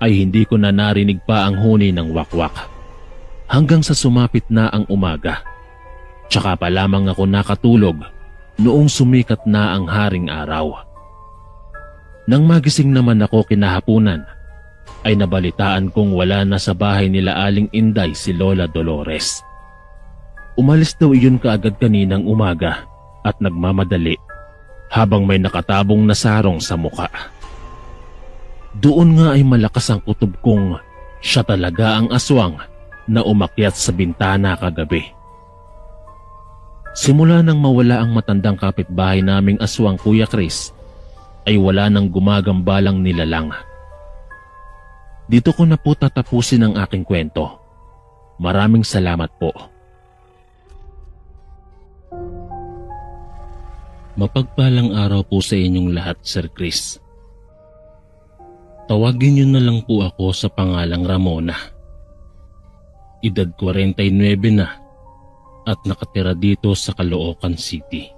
ay hindi ko na narinig pa ang huni ng wakwak hanggang sa sumapit na ang umaga. Tsaka pa lamang ako nakatulog noong sumikat na ang haring araw. Nang magising naman ako kinahapunan, ay nabalitaan kong wala na sa bahay nila Aling Inday si Lola Dolores. Umalis daw iyon kaagad kaninang umaga at nagmamadali habang may nakatabong na sarong sa muka. Doon nga ay malakas ang kutob kong siya talaga ang aswang na umakyat sa bintana kagabi. Simula nang mawala ang matandang kapitbahay naming aswang, Kuya Chris, ay wala nang gumagambalang nilalang. Dito ko na po tatapusin ang aking kwento. Maraming salamat po. Mapagpalang araw po sa inyong lahat, Sir Chris. Tawagin niyo na lang po ako sa pangalang Ramona. Edad 49 na at nakatira dito sa Caloocan City.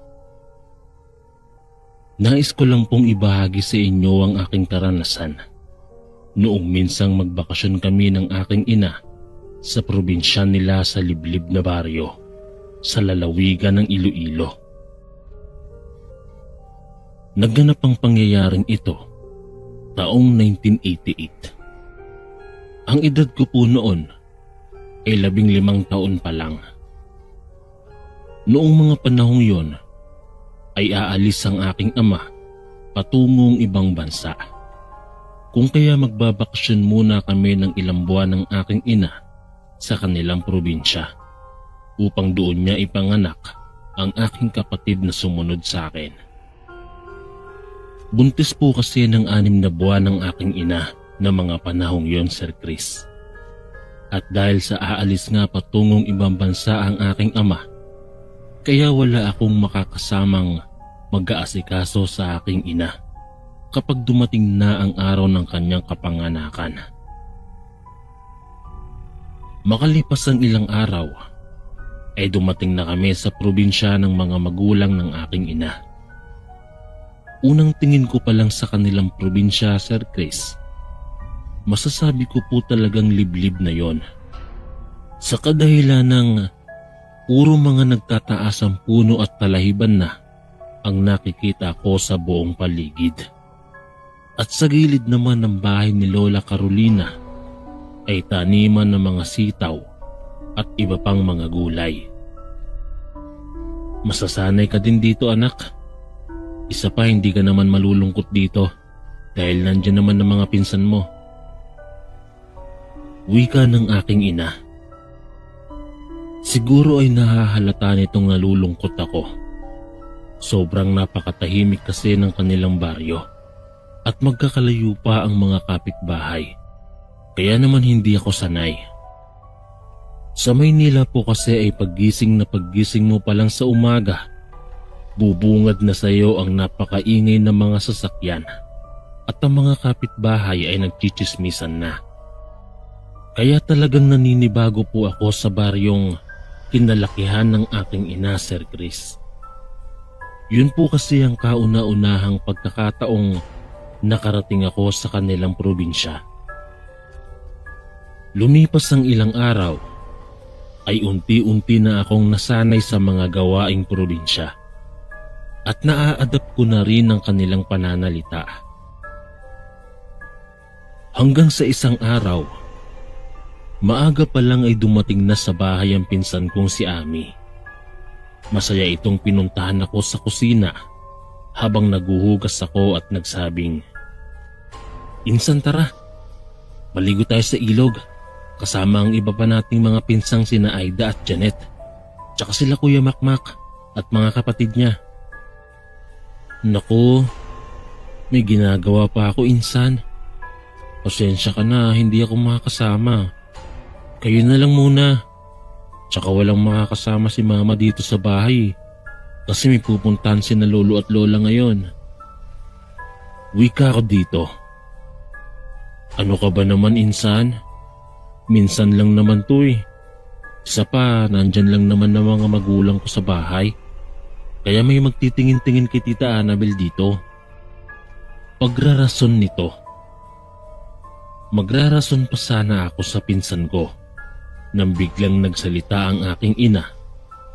Nais ko lang pong ibahagi sa inyo ang aking karanasan noong minsang magbakasyon kami ng aking ina sa probinsya nila sa liblib na baryo sa lalawigan ng Iloilo. Nagganap ang pangyayaring ito taong 1988. Ang edad ko po noon ay 15 taon pa lang. Noong mga panahong yon ay aalis ang aking ama patungong ibang bansa. Kung kaya magbabakasyon muna kami ng ilang buwan ng aking ina sa kanilang probinsya upang doon niya ipanganak ang aking kapatid na sumunod sa akin. Buntis po kasi ng 6 na buwan ng aking ina na mga panahong yon, Sir Chris. At dahil sa aalis nga patungong ibang bansa ang aking ama, kaya wala akong makakasamang mag-aasikaso sa aking ina kapag dumating na ang araw ng kanyang kapanganakan. Makalipas ang ilang araw, ay dumating na kami sa probinsya ng mga magulang ng aking ina. Unang tingin ko pa lang sa kanilang probinsya, Sir Chris, Masasabi ko po talagang liblib na yon. Sa kadahilan ng puro mga nagtataasang puno at talahiban na ang nakikita ko sa buong paligid. At sa gilid naman ng bahay ni Lola Carolina ay taniman ng mga sitaw at iba pang mga gulay. Masasanay ka din dito, anak. Isa pa, hindi ka naman malulungkot dito dahil nandyan naman ang mga pinsan mo. Wika ng aking ina. Siguro ay nahahalata nitong nalulungkot ako. Sobrang napakatahimik kasi ng kanilang baryo at magkakalayo pa ang mga kapitbahay. Kaya naman hindi ako sanay. Sa Maynila po kasi ay paggising mo pa lang sa umaga, bubungad na sa iyo ang napakaingay ng mga sasakyan at ang mga kapitbahay ay nagchichismisan na. Kaya talagang naninibago po ako sa baryong kinalakihan ng aking ina, Sir Chris. Yun po kasi ang kauna-unahang pagkakataong nakarating ako sa kanilang probinsya. Lumipas ang ilang araw, ay unti-unti na akong nasanay sa mga gawaing probinsya at naa-adapt ko na rin ang kanilang pananalita. Hanggang sa isang araw, maaga pa lang ay dumating na sa bahay ang pinsan kong si Ami. Masaya itong pinuntahan ako sa kusina habang naguhugas ako at nagsabing, "Insan, tara, maligo tayo sa ilog kasama ang iba pa nating mga pinsang sina Aida at Janet, tsaka sila Kuya Makmak at mga kapatid niya." "Naku, may ginagawa pa ako, insan. Pasensya ka na, hindi ako makakasama. Kayo na lang muna. Tsaka walang makakasama si mama dito sa bahay kasi may pupuntahan sina lolo at lola ngayon." Wika ko dito. "Ano ka ba naman, insan? Minsan lang naman to eh. Isa pa, nandyan lang naman ng mga magulang ko sa bahay. Kaya may magtitingin-tingin kay Tita Annabel dito." Pagrarason nito. Magrarason pa sana ako sa pinsan ko nang biglang nagsalita ang aking ina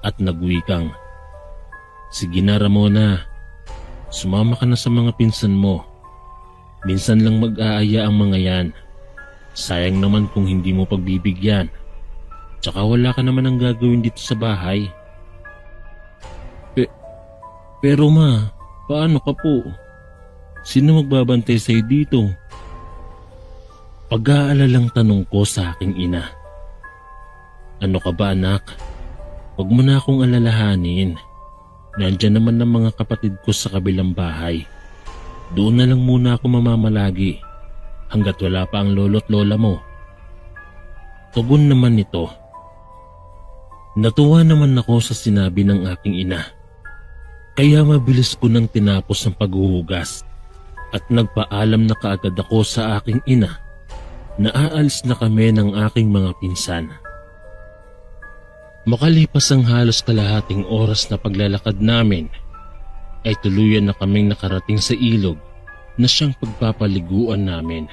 at nagwikang, "Sige na, Ramona, sumama ka na sa mga pinsan mo. Minsan lang mag-aaya ang mga yan. Sayang naman kung hindi mo pagbibigyan. Tsaka wala ka naman ang gagawin dito sa bahay." Pero ma, paano ka po? Sino magbabantay sa'yo dito?" Pag-aalalang tanong ko sa aking ina. "Ano ka ba, anak? Huwag mo na akong alalahanin. Nandyan naman ang mga kapatid ko sa kabilang bahay. Doon na lang muna ako mamamalagi hanggat wala pa ang lolo't lola mo." Tugon naman nito. Natuwa naman ako sa sinabi ng aking ina. Kaya mabilis ko nang tinapos ang paghuhugas at nagpaalam na kaagad ako sa aking ina na aalis na kami ng aking mga pinsan. Makalipas ang halos kalahating oras na paglalakad namin, ay tuluyan na kaming nakarating sa ilog na siyang pagpapaliguan namin.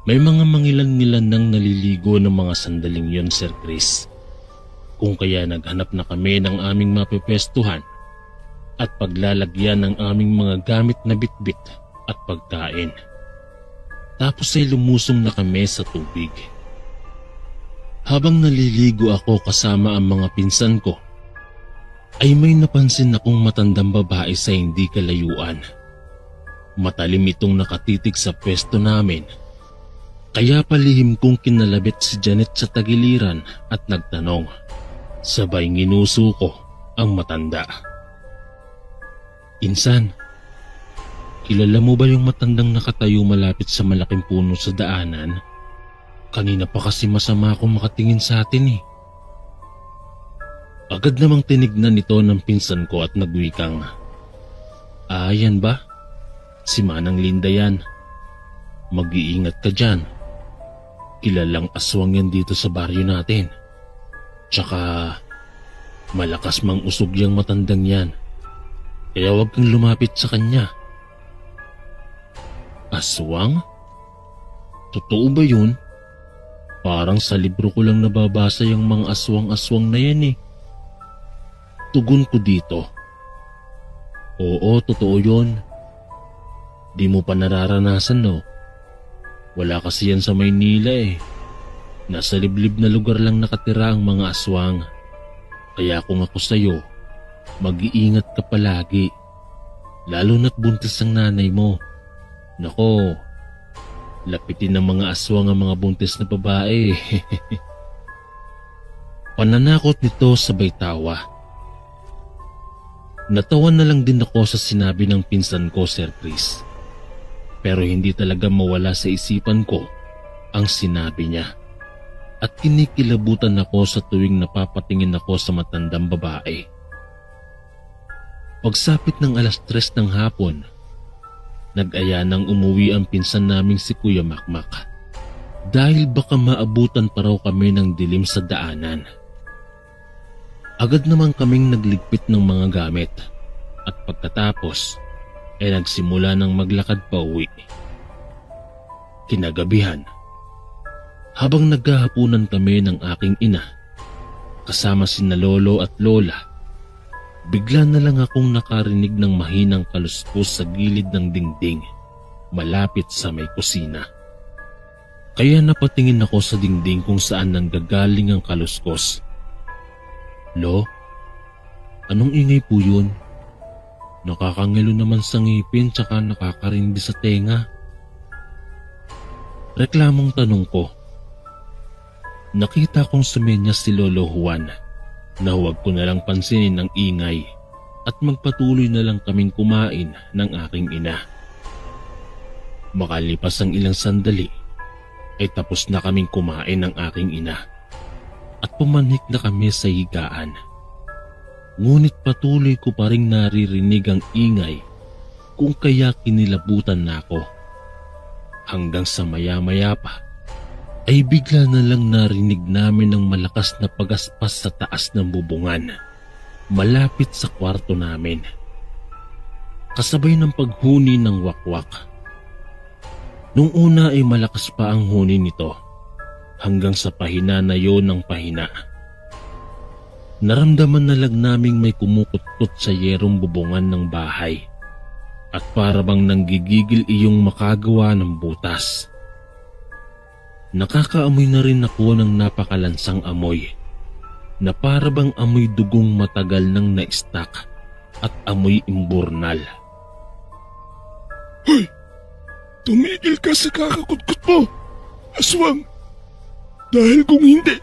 May mga mangilan-ngilan nang naliligo ng mga sandaling yon, Sir Chris. Kung kaya naghanap na kami ng aming mapepestuhan at paglalagyan ng aming mga gamit na bitbit at pagkain. Tapos ay lumusong na kami sa tubig. Habang naliligo ako kasama ang mga pinsan ko, ay may napansin akong matandang babae sa hindi kalayuan. Matalim itong nakatitig sa pwesto namin. Kaya palihim kong kinalabit si Janet sa tagiliran at nagtanong. Sabay nginuso ko ang matanda. "Insan, kilala mo ba yung matandang nakatayo malapit sa malaking puno sa daanan? Kanina pa kasi masama akong makatingin sa atin eh." Agad namang tinignan nito ng pinsan ko at nagwikang, yan ba? Si Manang Linda yan. Mag-iingat ka dyan. Kilalang aswang yan dito sa baryo natin. Tsaka malakas mang usog yang matandang yan. Kaya huwag kang lumapit sa kanya." "Aswang? Totoo ba yun? Parang sa libro ko lang nababasa yung mga aswang-aswang na yan eh. Tugon ko dito. Oo, totoo yun. Di mo pa nararanasan no? Wala kasi yan sa Maynila eh. Nasa liblib na lugar lang nakatira ang mga aswang. Kaya kung ako sa'yo, mag-iingat ka palagi. Lalo na't buntis ang nanay mo. Nako, lapitin ng mga aswang ang mga buntis na babae. Pananakot nito sabay tawa. Natawa na lang din ako sa sinabi ng pinsan ko, Sir Chris. Pero hindi talaga mawala sa isipan ko ang sinabi niya. At kinikilabutan ako sa tuwing napapatingin ako sa matandang babae. Pagsapit ng 3:00 ng hapon, nag-aya nang umuwi ang pinsan naming si Kuya Makmak. Dahil baka maabutan pa raw kami ng dilim sa daanan. Agad naman kaming nagligpit ng mga gamit at pagkatapos ay nagsimula ng maglakad pa uwi. Kinagabihan, habang naghahapunan kami ng aking ina, kasama sina lolo at lola, bigla na lang akong nakarinig ng mahinang kaluskos sa gilid ng dingding, malapit sa may kusina. Kaya napatingin ako sa dingding kung saan nanggagaling ang kaluskos. Lo, anong ingay po yun? Nakakangilo naman sa ngipin tsaka nakakarindi sa tenga. Reklamong tanong ko. Nakita kong sumenyas si Lolo Juan na huwag ko na lang pansinin ang ingay at magpatuloy na lang kaming kumain ng aking ina. Makalipas ang ilang sandali ay tapos na kaming kumain ng aking ina at pumanhik na kami sa higaan. Ngunit patuloy ko pa ring naririnig ang ingay kung kaya kinilabutan na ako. Hanggang sa maya-maya pa ay bigla na lang narinig namin ang malakas na pagaspas sa taas ng bubungan, malapit sa kwarto namin. Kasabay ng paghuni ng wakwak. Nung una ay malakas pa ang huni nito, hanggang sa pahina na yon ng pahina. Naramdaman na lang naming may kumukutkot sa yerong bubungan ng bahay at para bang nanggigigil iyong makagawa ng butas. Nakakaamoy na rin ako ng napakalansang amoy na para bang amoy dugong matagal nang na-stack at amoy imburnal. Hoy! Tumigil ka sa kakakutkot mo, aswang! Dahil kung hindi,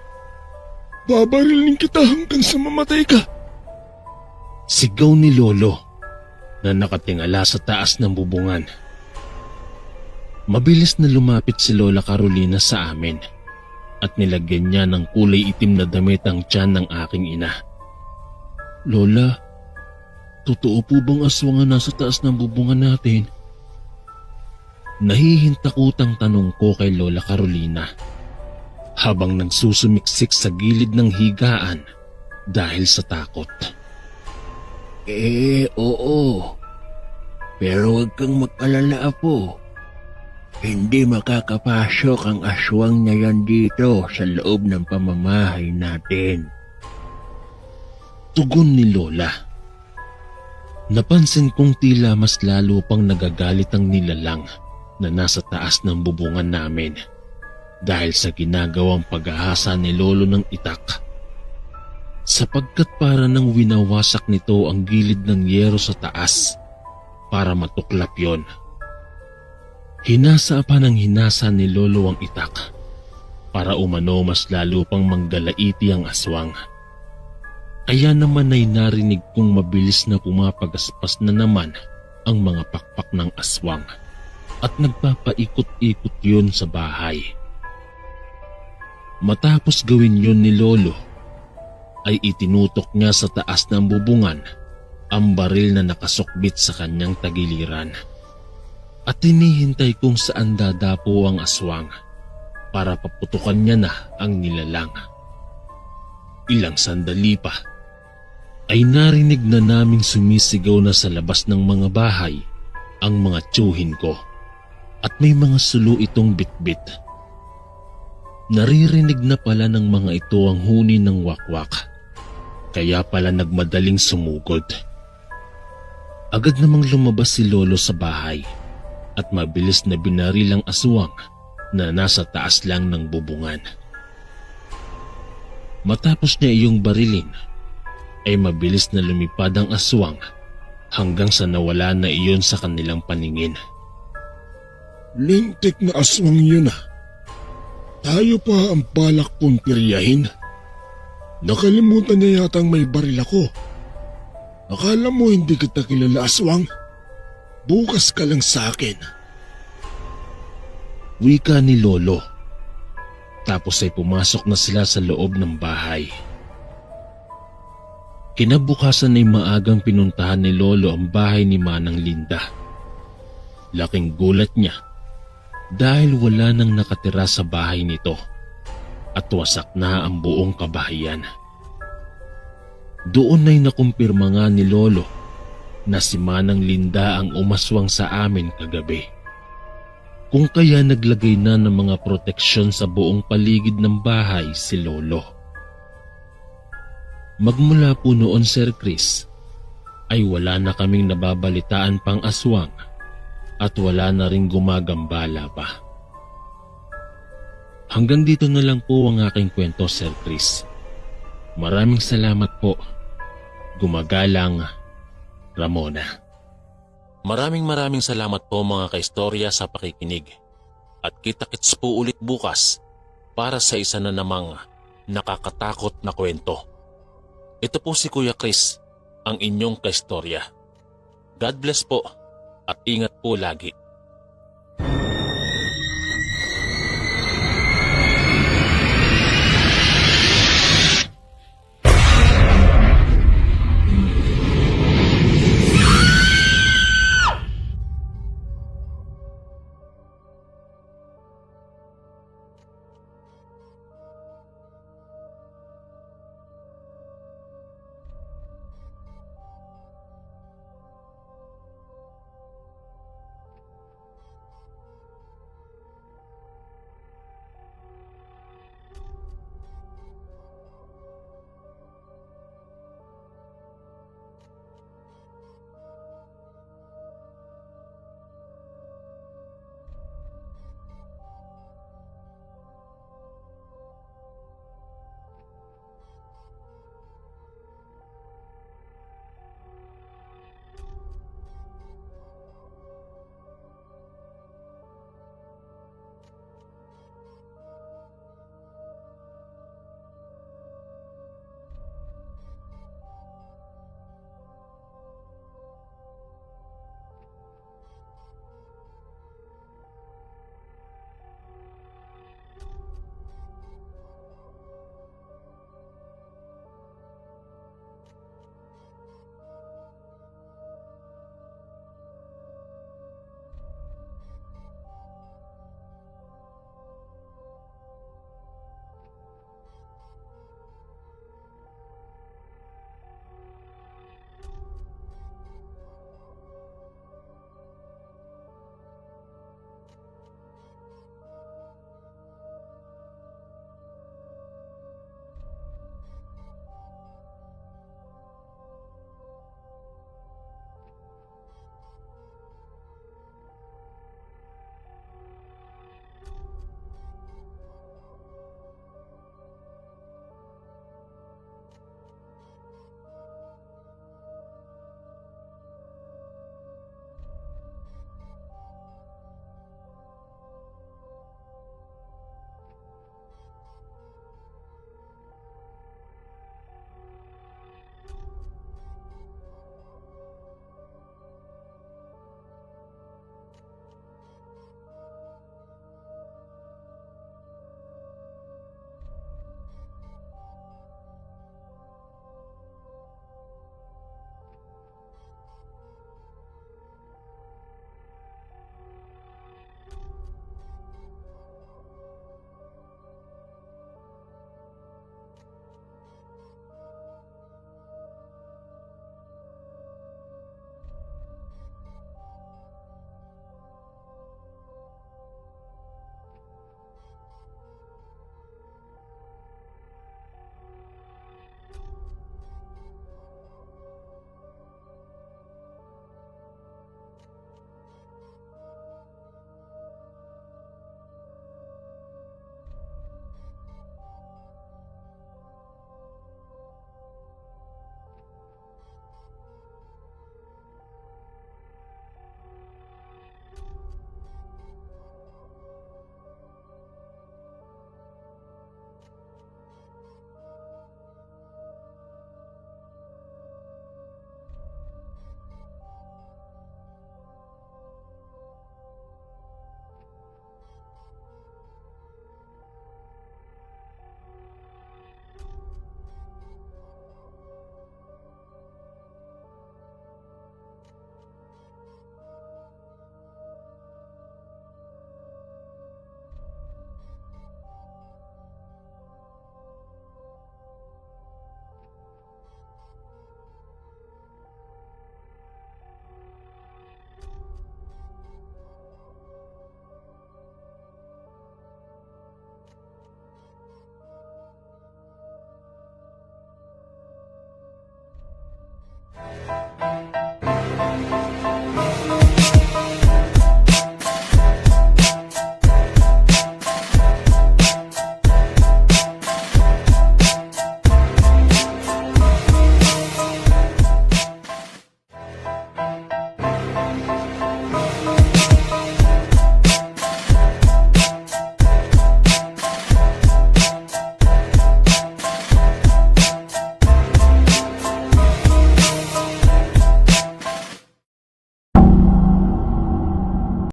babarilin kita hanggang sa mamatay ka. Sigaw ni Lolo na nakatingala sa taas ng bubungan. Mabilis na lumapit si Lola Carolina sa amin at nilagyan niya ng kulay itim na damit ang tiyan ng aking ina. Lola, totoo po bang aswang ang nasa taas ng bubungan natin? Nahihintakutang tanong ko kay Lola Carolina habang nagsusumiksik sa gilid ng higaan dahil sa takot. Oo. Pero huwag kang mag-alala, Apo. Hindi makakapasok ang aswang na yan dito sa loob ng pamamahay natin. Tugon ni Lola. Napansin kong tila mas lalo pang nagagalit ang nilalang na nasa taas ng bubungan namin dahil sa ginagawang pag-ahasa ni Lolo ng itak. Sapagkat para nang winawasak nito ang gilid ng yero sa taas para matuklap yon. Hinasa pa ng hinasa ni Lolo ang itak para umano mas lalo pang manggalaiti ang aswang. Kaya naman ay narinig kong mabilis na pumapagaspas na naman ang mga pakpak ng aswang at nagpapaikot-ikot yun sa bahay. Matapos gawin yun ni Lolo, ay itinutok niya sa taas ng bubungan ang baril na nakasukbit sa kanyang tagiliran. At hinihintay kung saan dadapo ang aswang para paputukan niya na ang nilalang. Ilang sandali pa ay narinig na naming sumisigaw na sa labas ng mga bahay ang mga tiyuhin ko at may mga sulo itong bitbit Naririnig na pala ng mga ito ang huni ng wakwak. Kaya pala nagmadaling sumugod. Agad namang lumabas si Lolo sa bahay at mabilis na binaril ang aswang na nasa taas lang ng bubungan. Matapos niya iyong barilin, ay mabilis na lumipad ang aswang hanggang sa nawala na iyon sa kanilang paningin. Lintik na aswang yun ah. Tayo pa ang balak kong piryahin. Nakalimutan niya yatang may baril ako. Akala mo hindi kita kilala, aswang? Bukas ka lang sa akin. Wika ni Lolo. Tapos ay pumasok na sila sa loob ng bahay. Kinabukasan ay maagang pinuntahan ni Lolo ang bahay ni Manang Linda. Laking gulat niya dahil wala nang nakatira sa bahay nito at wasak na ang buong kabahayan. Doon ay nakumpirma nga ni Lolo na si Manang Linda ang umaswang sa amin kagabi. Kung kaya naglagay na ng mga proteksyon sa buong paligid ng bahay si Lolo. Magmula po noon, Sir Chris, ay wala na kaming nababalitaan pang aswang at wala na ring gumagambala pa. Hanggang dito na lang po ang aking kwento, Sir Chris. Maraming salamat po. Gumagalang, Ramona. Maraming salamat po mga kaistorya sa pakikinig. At kita-kits po ulit bukas para sa isa na namang nakakatakot na kwento. Ito po si Kuya Chris, ang inyong kaistorya. God bless po at ingat po lagi.